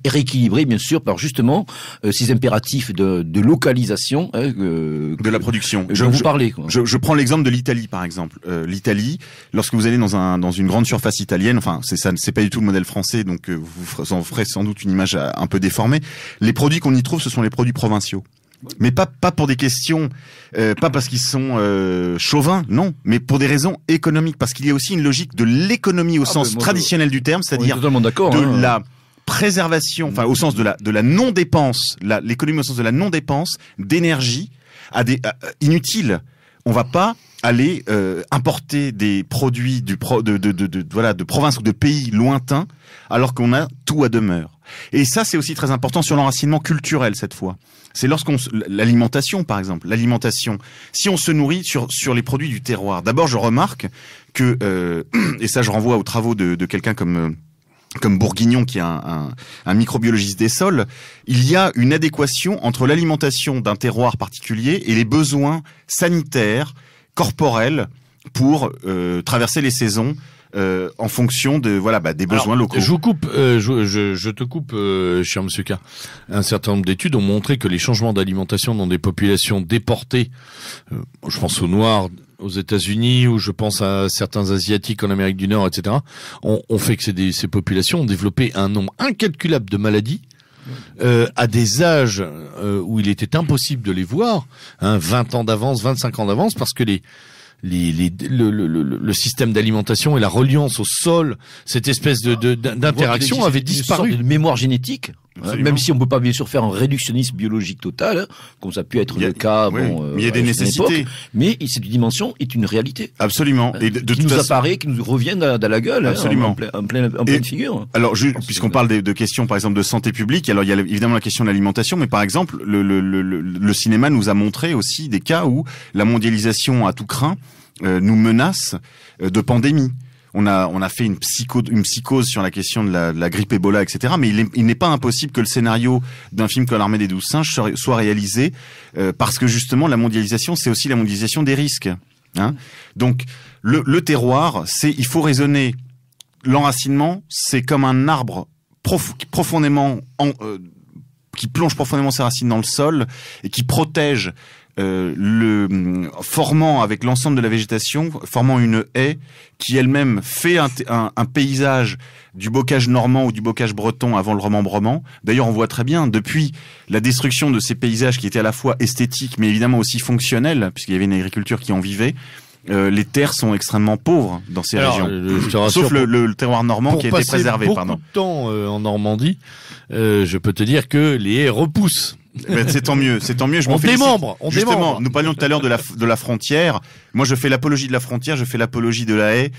est rééquilibrée, bien sûr, par justement ces impératifs de localisation de la production. Vous parlez. Je prends l'exemple de l'Italie, par exemple. L'Italie, lorsque vous allez dans une grande surface italienne, enfin c'est pas du tout le modèle français, donc vous en ferez sans doute une image un peu déformée. Les produits qu'on y trouve, ce sont les produits provinciaux, mais pas pour des questions, pas parce qu'ils sont chauvins, non, mais pour des raisons économiques, parce qu'il y a aussi une logique de l'économie au sens traditionnel du terme, c'est-à-dire la préservation, enfin au sens de la non-dépense, l'économie au sens de la non-dépense d'énergie inutile. On va pas aller importer des produits de provinces ou de pays lointains alors qu'on a tout à demeure. Et ça, c'est aussi très important sur l'enracinement culturel cette fois. C'est l'alimentation, par exemple. L'alimentation, si on se nourrit sur les produits du terroir. D'abord, je remarque que, et ça je renvoie aux travaux de quelqu'un comme Bourguignon, qui est un microbiologiste des sols, il y a une adéquation entre l'alimentation d'un terroir particulier et les besoins sanitaires, corporels, pour traverser les saisons en fonction des besoins locaux. Je te coupe, cher Monsieur K. Un certain nombre d'études ont montré que les changements d'alimentation dans des populations déportées, je pense aux Noirs, aux États-Unis, ou je pense à certains Asiatiques en Amérique du Nord, etc., ont fait que ces populations ont développé un nombre incalculable de maladies à des âges où il était impossible de les voir, 20 ans d'avance, 25 ans d'avance, parce que le système d'alimentation et la reliance au sol, cette espèce d'interaction avait disparu. Une mémoire génétique. Même si on peut pas bien sûr faire un réductionnisme biologique total, comme ça a pu être le cas. Mais il y a des nécessités. Époque, mais cette dimension est une réalité. Absolument. Et qui nous apparaît, qui nous revient dans la gueule. Absolument. En pleine figure. Alors, puisqu'on parle de questions, par exemple, de santé publique, alors il y a évidemment la question de l'alimentation, mais par exemple, le cinéma nous a montré aussi des cas où la mondialisation à tout crin nous menace de pandémie. On a fait une psychose sur la question de la grippe Ebola, etc. Mais il n'est pas impossible que le scénario d'un film comme l'Armée des 12 singes soit réalisé parce que justement la mondialisation, c'est aussi la mondialisation des risques. Donc le terroir, il faut raisonner. L'enracinement, c'est comme un arbre profondément qui plonge profondément ses racines dans le sol et qui protège formant avec l'ensemble de la végétation, formant une haie qui elle-même fait un paysage du bocage normand ou du bocage breton avant le remembrement. D'ailleurs, on voit très bien, depuis la destruction de ces paysages qui étaient à la fois esthétiques, mais évidemment aussi fonctionnels, puisqu'il y avait une agriculture qui en vivait, les terres sont extrêmement pauvres dans ces régions. Sauf le terroir normand qui a été préservé. Pour passer beaucoup de temps en Normandie, je peux te dire que les haies repoussent. Ben, c'est tant mieux. Je m'en félicite. Justement, nous parlions tout à l'heure de la frontière. Moi, je fais l'apologie de la frontière, je fais l'apologie de la haie,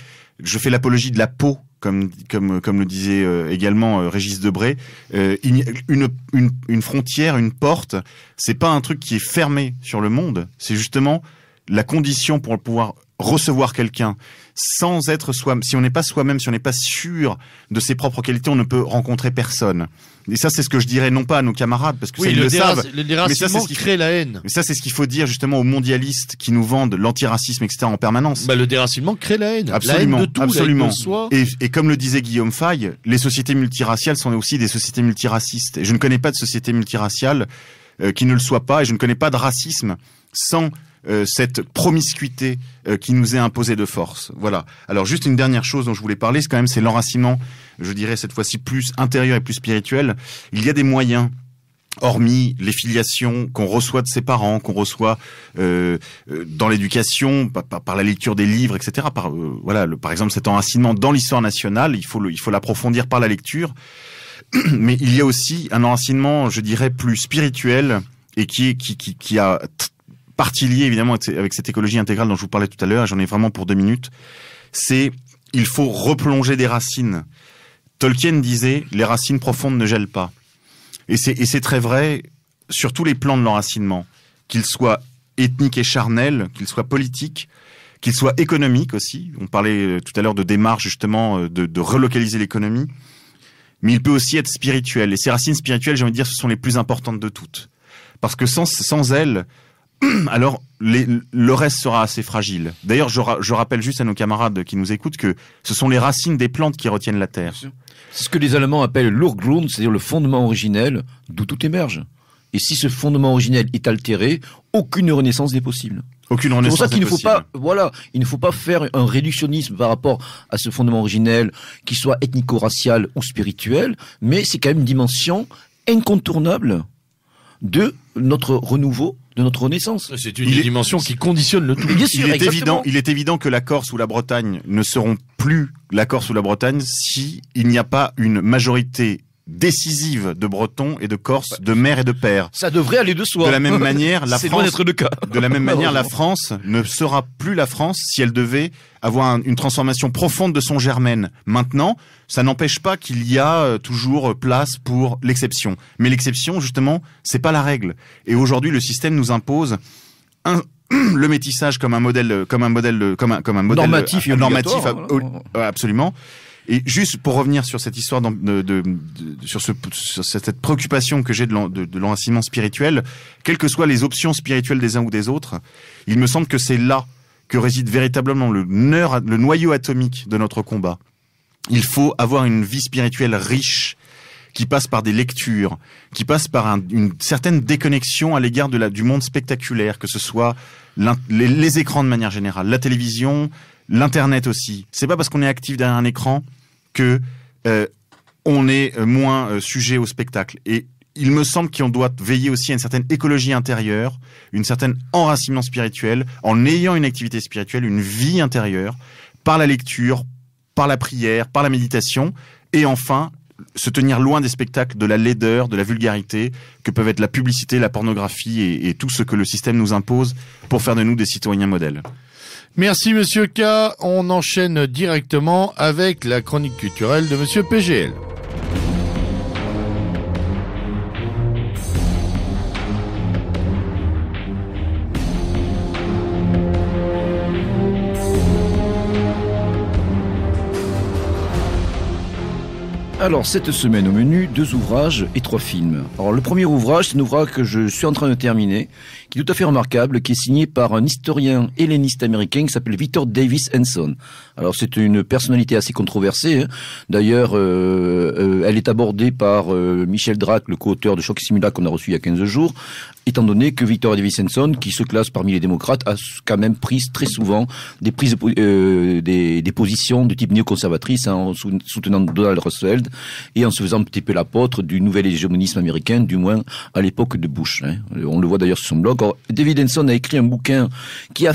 je fais l'apologie de la peau, comme le disait également Régis Debray. Une frontière, une porte, c'est pas un truc qui est fermé sur le monde. C'est justement la condition pour pouvoir recevoir quelqu'un sans être si on n'est pas soi-même, si on n'est pas sûr de ses propres qualités, on ne peut rencontrer personne. Et ça, c'est ce que je dirais non pas à nos camarades, parce que ça, ils le savent. Le déracinement crée la haine. Mais ça, c'est ce qu'il faut dire justement aux mondialistes qui nous vendent l'antiracisme, etc. en permanence. Le déracinement crée la haine. Absolument, la haine de tout, absolument. La haine de soi. Et comme le disait Guillaume Faye, les sociétés multiraciales sont aussi des sociétés multiracistes. Et je ne connais pas de société multiraciale qui ne le soit pas, et je ne connais pas de racisme sans cette promiscuité qui nous est imposée de force. Voilà. Alors juste une dernière chose dont je voulais parler, c'est l'enracinement, je dirais cette fois-ci plus intérieur et plus spirituel. Il y a des moyens, hormis les filiations qu'on reçoit de ses parents, qu'on reçoit dans l'éducation, par la lecture des livres, etc. Par exemple, cet enracinement dans l'histoire nationale, il faut l'approfondir par la lecture. Mais il y a aussi un enracinement, je dirais, plus spirituel et qui a partie liée évidemment avec cette écologie intégrale dont je vous parlais tout à l'heure, et j'en ai vraiment pour 2 minutes, il faut replonger des racines. Tolkien disait « les racines profondes ne gèlent pas ». Et c'est très vrai sur tous les plans de l'enracinement, qu'ils soient ethniques et charnels, qu'ils soient politiques, qu'ils soient économiques aussi. On parlait tout à l'heure de démarche justement de relocaliser l'économie, mais il peut aussi être spirituel. Et ces racines spirituelles, j'ai envie de dire, ce sont les plus importantes de toutes. Parce que sans elles, alors le reste sera assez fragile. D'ailleurs, je rappelle juste à nos camarades qui nous écoutent que ce sont les racines des plantes qui retiennent la terre. C'est ce que les Allemands appellent l'Urgrund, c'est-à-dire le fondement originel d'où tout émerge. Et si ce fondement originel est altéré, aucune renaissance n'est possible. Aucune renaissance. C'est pour ça qu'il ne faut pas faire un réductionnisme par rapport à ce fondement originel, qu'il soit ethnico-racial ou spirituel, mais c'est quand même une dimension incontournable de notre renouveau, de notre renaissance. C'est une dimension qui conditionne le tout. Bien sûr, il est évident que la Corse ou la Bretagne ne seront plus la Corse ou la Bretagne si il n'y a pas une majorité décisive de Bretons et de Corses, de mères et de pères. Ça devrait aller de soi. De la même manière, la c'est France, loin d'être le cas. De la même manière, la France ne sera plus la France si elle devait avoir une transformation profonde de son germaine. Maintenant, ça n'empêche pas qu'il y a toujours place pour l'exception. Mais l'exception, justement, c'est pas la règle. Et aujourd'hui, le système nous impose le métissage comme un modèle normatif, absolument. Et juste pour revenir sur cette histoire sur cette préoccupation que j'ai de l'enracinement spirituel, quelles que soient les options spirituelles des uns ou des autres, il me semble que c'est là que réside véritablement le noyau atomique de notre combat. Il faut avoir une vie spirituelle riche, qui passe par des lectures, qui passe par une certaine déconnexion à l'égard du monde spectaculaire, que ce soit les écrans de manière générale, la télévision, l'internet aussi. C'est pas parce qu'on est actif derrière un écran que on est moins sujet au spectacle. Et il me semble qu'on doit veiller aussi à une certaine écologie intérieure, une certaine enracinement spirituel, en ayant une activité spirituelle, une vie intérieure, par la lecture, par la prière, par la méditation, et enfin se tenir loin des spectacles de la laideur, de la vulgarité, que peuvent être la publicité, la pornographie et tout ce que le système nous impose pour faire de nous des citoyens modèles. Merci Monsieur K. On enchaîne directement avec la chronique culturelle de Monsieur PGL. Alors, cette semaine au menu, 2 ouvrages et 3 films. Alors, le premier ouvrage, c'est un ouvrage que je suis en train de terminer, qui est tout à fait remarquable, qui est signé par un historien helléniste américain qui s'appelle Victor Davis Hanson. Alors, c'est une personnalité assez controversée, hein. D'ailleurs, elle est abordée par Michel Drac, le co-auteur de Choc et Simula qu'on a reçu il y a 15 jours, étant donné que Victor Davis Hanson, qui se classe parmi les démocrates, a quand même pris très souvent des positions de type néoconservatrice, hein, en soutenant Donald Rumsfeld et en se faisant un petit peu l'apôtre du nouvel hégémonisme américain, du moins à l'époque de Bush, hein. On le voit d'ailleurs sur son blog. Alors, David Hanson a écrit un bouquin qui a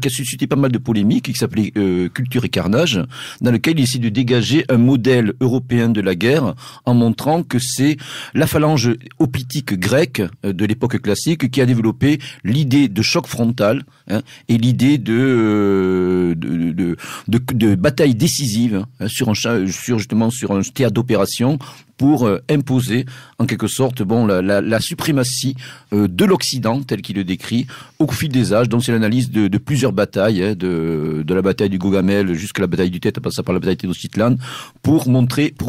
suscité pas mal de polémiques, qui s'appelait Culture et carnage, dans lequel il essaie de dégager un modèle européen de la guerre en montrant que c'est la phalange hoplitique grecque de l'époque classique qui a développé l'idée de choc frontal, hein, et l'idée de bataille décisive, hein, sur un théâtre d'opération pour imposer en quelque sorte la suprématie de l'Occident tel qu'il le décrit au fil des âges. Donc c'est l'analyse de plusieurs batailles, de la bataille du Gaugamel jusqu'à la bataille du Tet, en passant par la bataille de Tenochtitlan, pour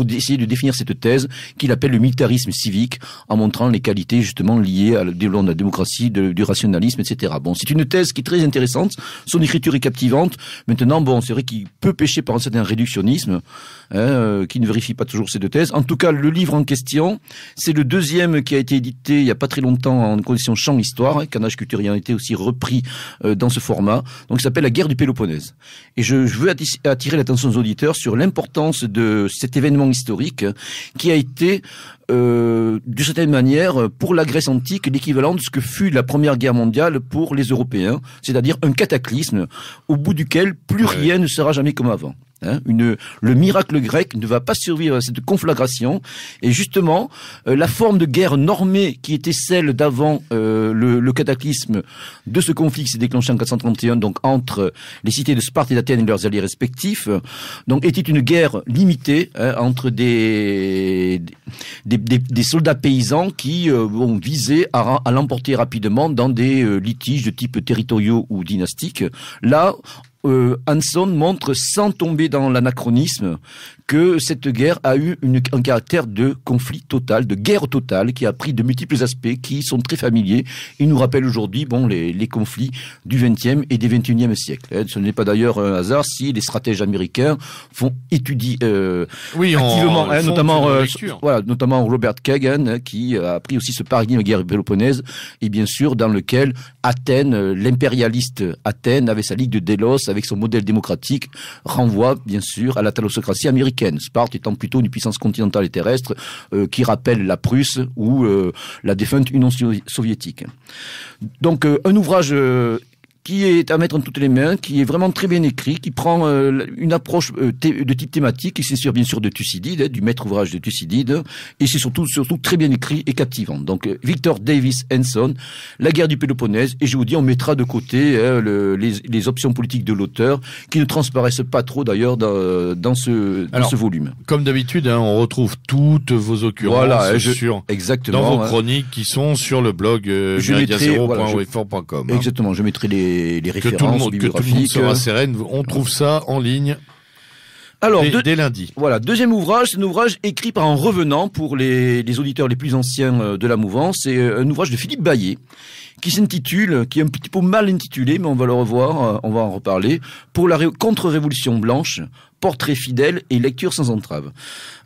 essayer de définir cette thèse qu'il appelle le militarisme civique, en montrant les qualités justement liées au développement de la démocratie, du rationalisme, etc. Bon, c'est une thèse qui est très intéressante, son écriture est captivante. Maintenant, c'est vrai qu'il peut pécher par un certain réductionnisme, qui ne vérifie pas toujours ces deux thèses. En tout cas, le livre en question, c'est le deuxième qui a été édité il y a pas très longtemps en collection Champ Histoire, Canage Culture ayant été aussi repris dans ce format. Donc, il s'appelle La guerre du Péloponnèse. Et je veux attirer l'attention des auditeurs sur l'importance de cet événement historique qui a été d'une certaine manière, pour la Grèce antique, l'équivalent de ce que fut la Première Guerre mondiale pour les Européens, c'est-à-dire un cataclysme au bout duquel plus rien ne sera jamais comme avant. Le miracle grec ne va pas survivre à cette conflagration, et justement la forme de guerre normée qui était celle d'avant le cataclysme de ce conflit qui s'est déclenché en 431, donc entre les cités de Sparte et d'Athènes et leurs alliés respectifs, donc était une guerre limitée entre des soldats paysans qui visaient à l'emporter rapidement dans des litiges de type territoriaux ou dynastiques. Là, Hanson montre, sans tomber dans l'anachronisme, que cette guerre a eu un caractère de conflit total, de guerre totale, qui a pris de multiples aspects qui sont très familiers. Il nous rappelle aujourd'hui les conflits du XXe et du XXIe siècle. Ce n'est pas d'ailleurs un hasard si les stratèges américains font étudier activement, notamment Robert Kagan, qui a pris aussi ce paradigme de guerre péloponnèse, et bien sûr dans lequel Athènes, l'impérialiste Athènes, avec sa Ligue de Délos, avec son modèle démocratique, renvoie bien sûr à la thalassocratie américaine. Sparte étant plutôt une puissance continentale et terrestre qui rappelle la Prusse ou la défunte Union soviétique. Donc un ouvrage qui est à mettre en toutes les mains, qui est vraiment très bien écrit, qui prend une approche de type thématique, qui s'inspire bien sûr de Thucydide, du maître ouvrage de Thucydide, et c'est surtout très bien écrit et captivant. Donc Victor Davis Hanson, La guerre du Péloponnèse, et je vous dis, on mettra de côté les options politiques de l'auteur, qui ne transparaissent pas trop d'ailleurs dans ce volume. Comme d'habitude, on retrouve toutes vos occurrences dans vos chroniques qui sont sur le blog meridianzero.wefort.com. Exactement, je mettrai les références bibliographiques. Que tout le monde sera sereine, on trouve ça en ligne. Alors, dès lundi. Voilà, deuxième ouvrage, c'est un ouvrage écrit par un revenant pour les auditeurs les plus anciens de la mouvance. C'est un ouvrage de Philippe Bayet, qui s'intitule, qui est un petit peu mal intitulé, mais on va le revoir, on va en reparler, pour la contre-révolution blanche, portrait fidèle et lecture sans entrave.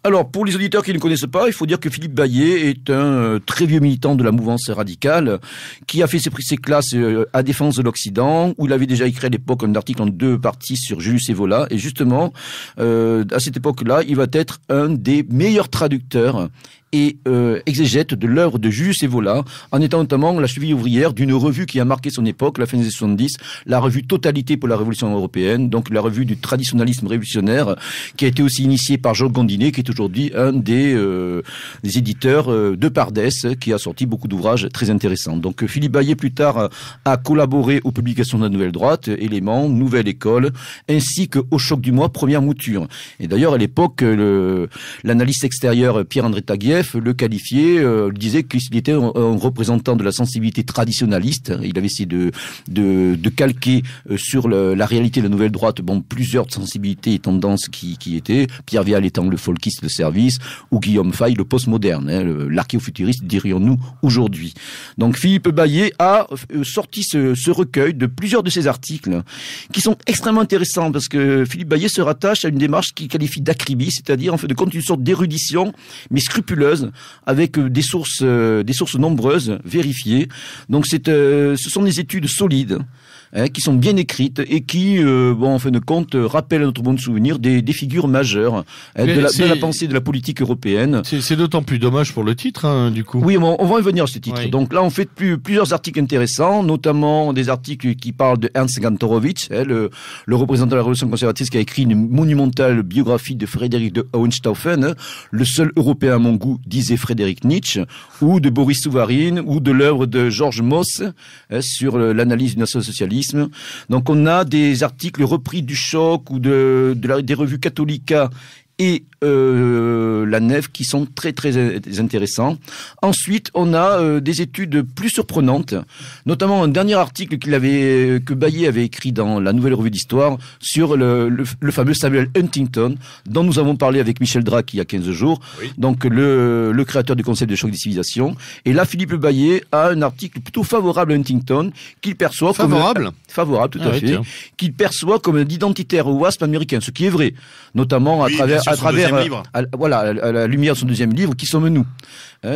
Alors, pour les auditeurs qui ne connaissent pas, il faut dire que Philippe Bayet est un très vieux militant de la mouvance radicale, qui a fait ses classes à défense de l'Occident, où il avait déjà écrit à l'époque un article en 2 parties sur Julius Evola, et justement, à cette époque-là, il va être un des meilleurs traducteurs et exégète de l'œuvre de Julius Evola, en étant notamment la cheville ouvrière d'une revue qui a marqué son époque, la fin des années 70, la revue Totalité pour la Révolution européenne, donc la revue du traditionnalisme révolutionnaire, qui a été aussi initiée par Georges Gondinet, qui est aujourd'hui un des éditeurs de Pardès, qui a sorti beaucoup d'ouvrages très intéressants. Donc Philippe Bayet, plus tard, a collaboré aux publications de la Nouvelle Droite, Éléments, Nouvelle École, ainsi qu'au Choc du Mois, Première Mouture. Et d'ailleurs, à l'époque, l'analyste extérieur Pierre-André Taguieff le qualifiait, disait qu'il était un représentant de la sensibilité traditionnaliste. Il avait essayé de calquer sur la réalité de la Nouvelle Droite, plusieurs sensibilités et tendances qui étaient, Pierre Vial étant le folkiste de service, ou Guillaume Fay, le postmoderne, l'archéofuturiste, dirions-nous aujourd'hui. Donc Philippe Bayet a sorti ce recueil de plusieurs de ses articles, qui sont extrêmement intéressants, parce que Philippe Bayet se rattache à une démarche qu'il qualifie d'acribie, c'est-à-dire en fait de compte une sorte d'érudition, mais scrupuleuse, avec des sources nombreuses, vérifiées. Donc ce sont des études solides, qui sont bien écrites et qui, en fin de compte, rappellent à notre bon souvenir des figures majeures de la pensée de la politique européenne. C'est d'autant plus dommage pour le titre, du coup. Oui, on va y venir à ce titre. Oui. Donc là, on fait plusieurs articles intéressants, notamment des articles qui parlent de Ernst Gantorowicz, le représentant de la Révolution conservatrice, qui a écrit une monumentale biographie de Frédéric de Hohenstaufen, le seul Européen à mon goût, disait Frédéric Nietzsche, ou de Boris Souvarine, ou de l'œuvre de Georges Moss sur l'analyse du national-socialisme. Donc on a des articles repris du Choc ou des revues Catholica et la nef qui sont très très intéressants. Ensuite, on a des études plus surprenantes, notamment un dernier article que Baillet avait écrit dans la Nouvelle Revue d'Histoire sur le fameux Samuel Huntington, dont nous avons parlé avec Michel Drac il y a 15 jours, oui. Donc le créateur du concept de choc des civilisations. Et là, Philippe Baillet a un article plutôt favorable à Huntington, qu'il perçoit favorable, tout à fait, qu'il perçoit comme un identitaire WASP américain, ce qui est vrai, notamment à travers à la lumière de son deuxième livre, Qui sommes-nous?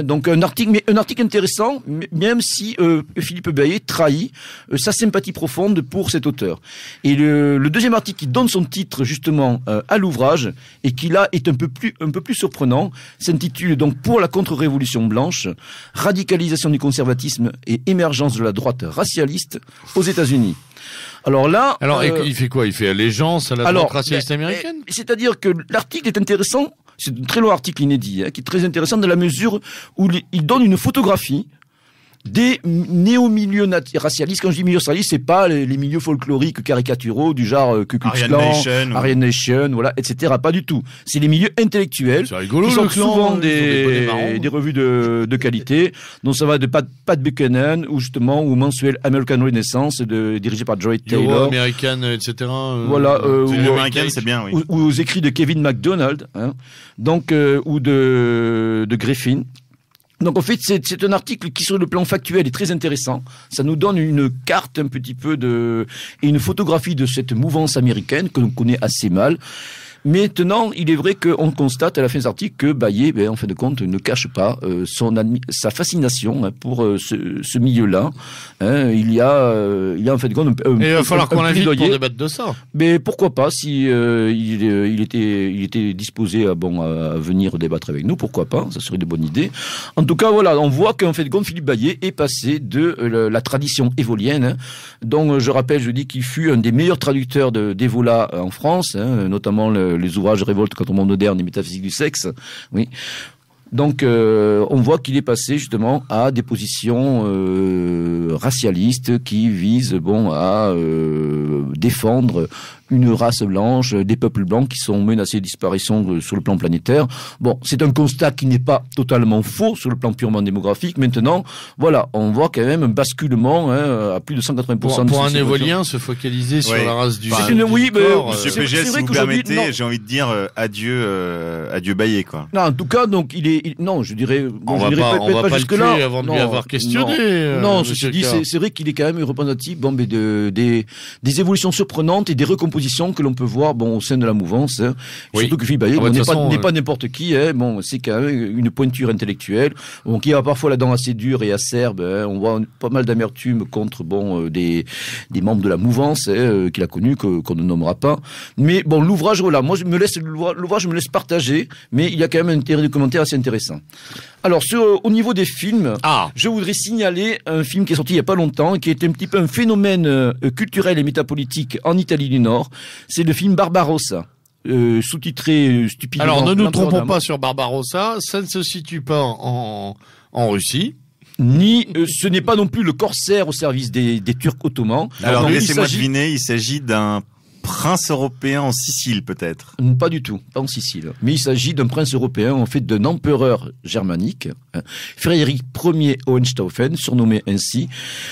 Donc un article intéressant, même si Philippe Baillet trahit sa sympathie profonde pour cet auteur. Et le deuxième article qui donne son titre justement à l'ouvrage et qui là est un peu plus surprenant, s'intitule donc Pour la contre-révolution blanche, radicalisation du conservatisme et émergence de la droite racialiste aux États-Unis. Alors là, il fait quoi? Il fait allégeance à la droite racialiste américaine? C'est-à-dire que l'article est intéressant. C'est un très long article inédit, qui est très intéressant dans la mesure où il donne une photographie des néo-milieux racialistes. Quand je dis milieux racialistes, c'est pas les milieux folkloriques caricaturaux du genre Ku Klux Klan, Aryan Nation, voilà, etc. Pas du tout. C'est les milieux intellectuels qui sont souvent des revues de qualité. Donc ça va de Pat Buchanan ou mensuel American Renaissance dirigé par Joy Taylor. American, etc. Voilà. American, c'est bien, oui. Ou aux écrits de Kevin MacDonald, donc ou de Griffin. Donc en fait, c'est un article qui, sur le plan factuel, est très intéressant. Ça nous donne une carte un petit peu et une photographie de cette mouvance américaine que l'on connaît assez mal. Maintenant, il est vrai qu'on constate à la fin de cet article que Baillet, en fin de compte, ne cache pas sa fascination pour ce milieu-là. Il y a en fin de compte et il va falloir qu'on l'invite pour débattre de ça. Mais pourquoi pas, si il était disposé à venir débattre avec nous, pourquoi pas, ça serait de bonne idée. En tout cas, voilà, on voit qu'en fin de compte, Philippe Baillet est passé de la tradition évolienne, dont je rappelle, je dis qu'il fut un des meilleurs traducteurs d'Évola en France, notamment les ouvrages Révolte contre le monde moderne et métaphysique du sexe, oui. Donc, on voit qu'il est passé justement à des positions racialistes qui visent à défendre une race blanche, des peuples blancs qui sont menacés de disparition sur le plan planétaire. Bon, c'est un constat qui n'est pas totalement faux sur le plan purement démographique. Maintenant, voilà, on voit quand même un basculement à plus de 180%. Pour un évolien, se focaliser sur la race du corps. Monsieur PGS, si vous permettez, j'ai envie de dire adieu Baillet, quoi. Non, en tout cas, donc non, je dirais. On va pas le tuer avant de lui avoir questionné. Non, ceci dit, c'est vrai qu'il est quand même représentatif des évolutions surprenantes et des recompositions que l'on peut voir au sein de la mouvance. Surtout que Philippe Baillet n'est pas n'importe qui. C'est quand même une pointure intellectuelle. Qui a parfois la dent assez dure et acerbe. On voit pas mal d'amertume contre des membres de la mouvance qu'il a connu, qu'on ne nommera pas. Mais l'ouvrage, voilà, moi l'ouvrage me laisse partager, mais il y a quand même un commentaire assez intéressant. Alors, au niveau des films, je voudrais signaler un film qui est sorti il y a pas longtemps et qui est un petit peu un phénomène culturel et métapolitique en Italie du Nord. C'est le film Barbarossa. Sous-titré stupidement. Alors, ne nous trompons pas sur Barbarossa. Ça ne se situe pas en Russie. Ce n'est pas non plus le corsaire au service des Turcs ottomans. Alors, laissez-moi deviner, il s'agit d'un prince européen en Sicile, peut-être? Pas du tout, pas en Sicile. Mais il s'agit d'un prince européen, en fait, d'un empereur germanique, Frédéric Ier Hohenstaufen, surnommé ainsi,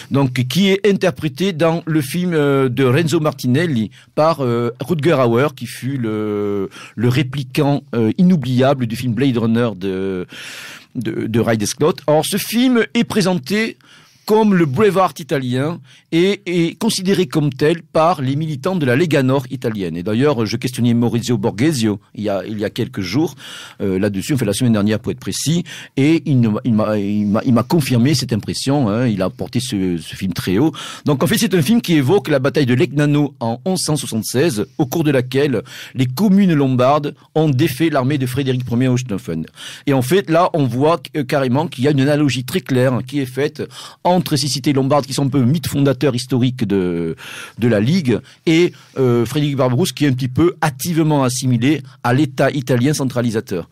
donc, qui est interprété dans le film de Renzo Martinelli par Rutger Hauer, qui fut le répliquant inoubliable du film Blade Runner de Ridley Scott. Alors, ce film est présenté comme le Braveheart italien et est considéré comme tel par les militants de la Lega Nord italienne. Et d'ailleurs, je questionnais Maurizio Borghesio il y a quelques jours là-dessus, la semaine dernière pour être précis, et il m'a confirmé cette impression. Il a porté ce film très haut. Donc en fait, c'est un film qui évoque la bataille de Legnano en 1176, au cours de laquelle les communes lombardes ont défait l'armée de Frédéric Ier Hohenstaufen. Et en fait, là, on voit carrément qu'il y a une analogie très claire qui est faite entre ces cités lombardes qui sont un peu mythes fondateurs historiques de la Ligue et Frédéric Barbarousse qui est un petit peu hâtivement assimilé à l'État italien centralisateur.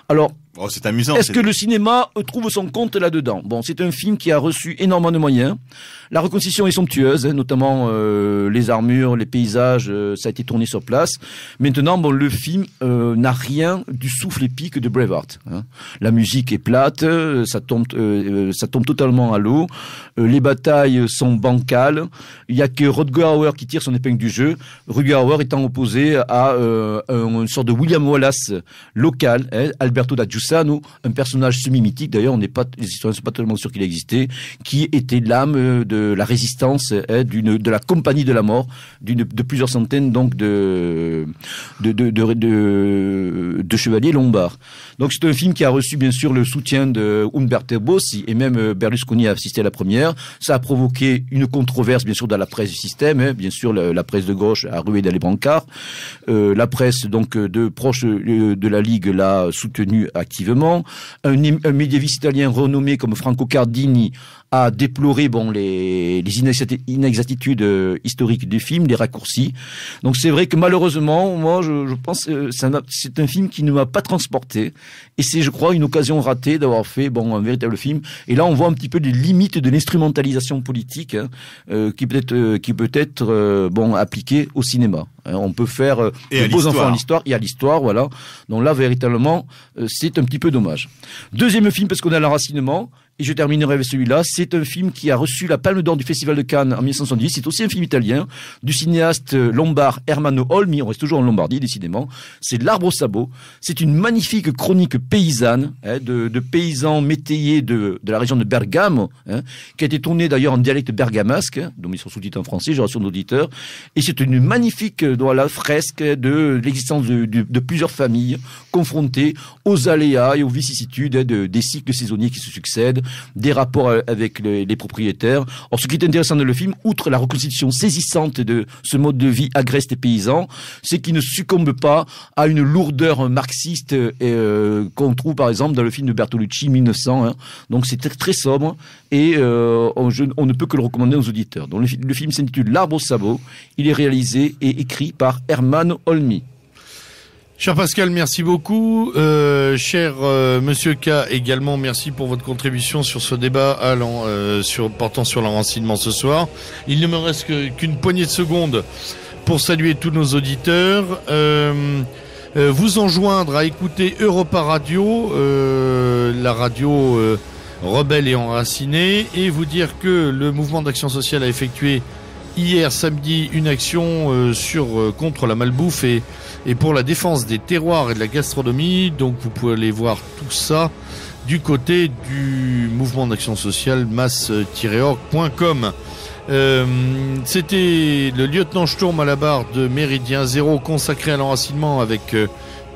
Alors, Oh, c'est amusant. Est-ce que le cinéma trouve son compte là-dedans? Bon, c'est un film qui a reçu énormément de moyens. La reconstitution est somptueuse, notamment les armures, les paysages, ça a été tourné sur place. Maintenant, bon, le film n'a rien du souffle épique de Braveheart. La musique est plate, ça tombe totalement à l'eau. Les batailles sont bancales. Il y a que Rutger Hauer qui tire son épingle du jeu. Rutger Hauer étant opposé à une sorte de William Wallace local, Alberto da Giussano, un personnage semi-mythique. D'ailleurs, les historiens ne sont pas tellement sûrs qu'il existait, qui était l'âme de la résistance, de la compagnie de la mort, de plusieurs centaines donc de chevaliers lombards. Donc c'est un film qui a reçu bien sûr le soutien de Umberto Bossi, et même Berlusconi a assisté à la première. Ça a provoqué une controverse bien sûr dans la presse du système, bien sûr la presse de gauche a rué dans les brancards. La presse donc de proche de la Ligue l'a soutenu activement. Un médiéviste italien renommé comme Franco Cardini a déploré les inexactitudes historiques du film, les raccourcis. Donc c'est vrai que malheureusement, moi je pense que c'est un film qui ne m'a pas transporté, et c'est, je crois, une occasion ratée d'avoir fait un véritable film. Et là on voit un petit peu les limites de l'instrumentalisation politique qui peut être appliquée au cinéma. On peut faire de beaux enfants à l'histoire et à l'histoire, voilà. Donc là véritablement c'est un petit peu dommage. Deuxième film, parce qu'on a l'enracinement. Et je terminerai avec celui-là. C'est un film qui a reçu la Palme d'Or du Festival de Cannes en 1970. C'est aussi un film italien du cinéaste lombard Ermanno Olmi. On reste toujours en Lombardie, décidément. C'est L'Arbre au sabot. C'est une magnifique chronique paysanne de paysans métayers de la région de Bergamo, qui a été tournée d'ailleurs en dialecte bergamasque, dont ils sont sous-titrés en français, j'ai reçu d'auditeurs. Et c'est une magnifique fresque de l'existence de plusieurs familles confrontées aux aléas et aux vicissitudes des cycles saisonniers qui se succèdent, des rapports avec les propriétaires. Or, ce qui est intéressant dans le film, outre la reconstitution saisissante de ce mode de vie agreste et paysan, c'est qu'il ne succombe pas à une lourdeur marxiste qu'on trouve par exemple dans le film de Bertolucci 1900. Donc c'est très sobre, et on ne peut que le recommander aux auditeurs. Donc le film s'intitule L'Arbre au sabot. Il est réalisé et écrit par Ermanno Olmi. Cher Pascal, merci beaucoup. Cher Monsieur K, également, merci pour votre contribution sur ce débat portant sur l'enracinement ce soir. Il ne me reste qu'une poignée de secondes pour saluer tous nos auditeurs. Vous enjoindre à écouter Europa Radio, la radio rebelle et enracinée, et vous dire que le mouvement d'action sociale a effectué hier samedi une action contre la malbouffe et pour la défense des terroirs et de la gastronomie. Donc vous pouvez aller voir tout ça du côté du mouvement d'action sociale masse-org.com. C'était le lieutenant Sturm à la barre de Méridien Zéro, consacré à l'enracinement avec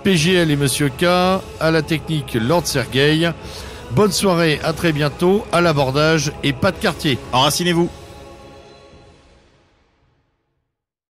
PGL et Monsieur K, à la technique Lord Sergueï. Bonne soirée, à très bientôt, à l'abordage et pas de quartier. Enracinez-vous.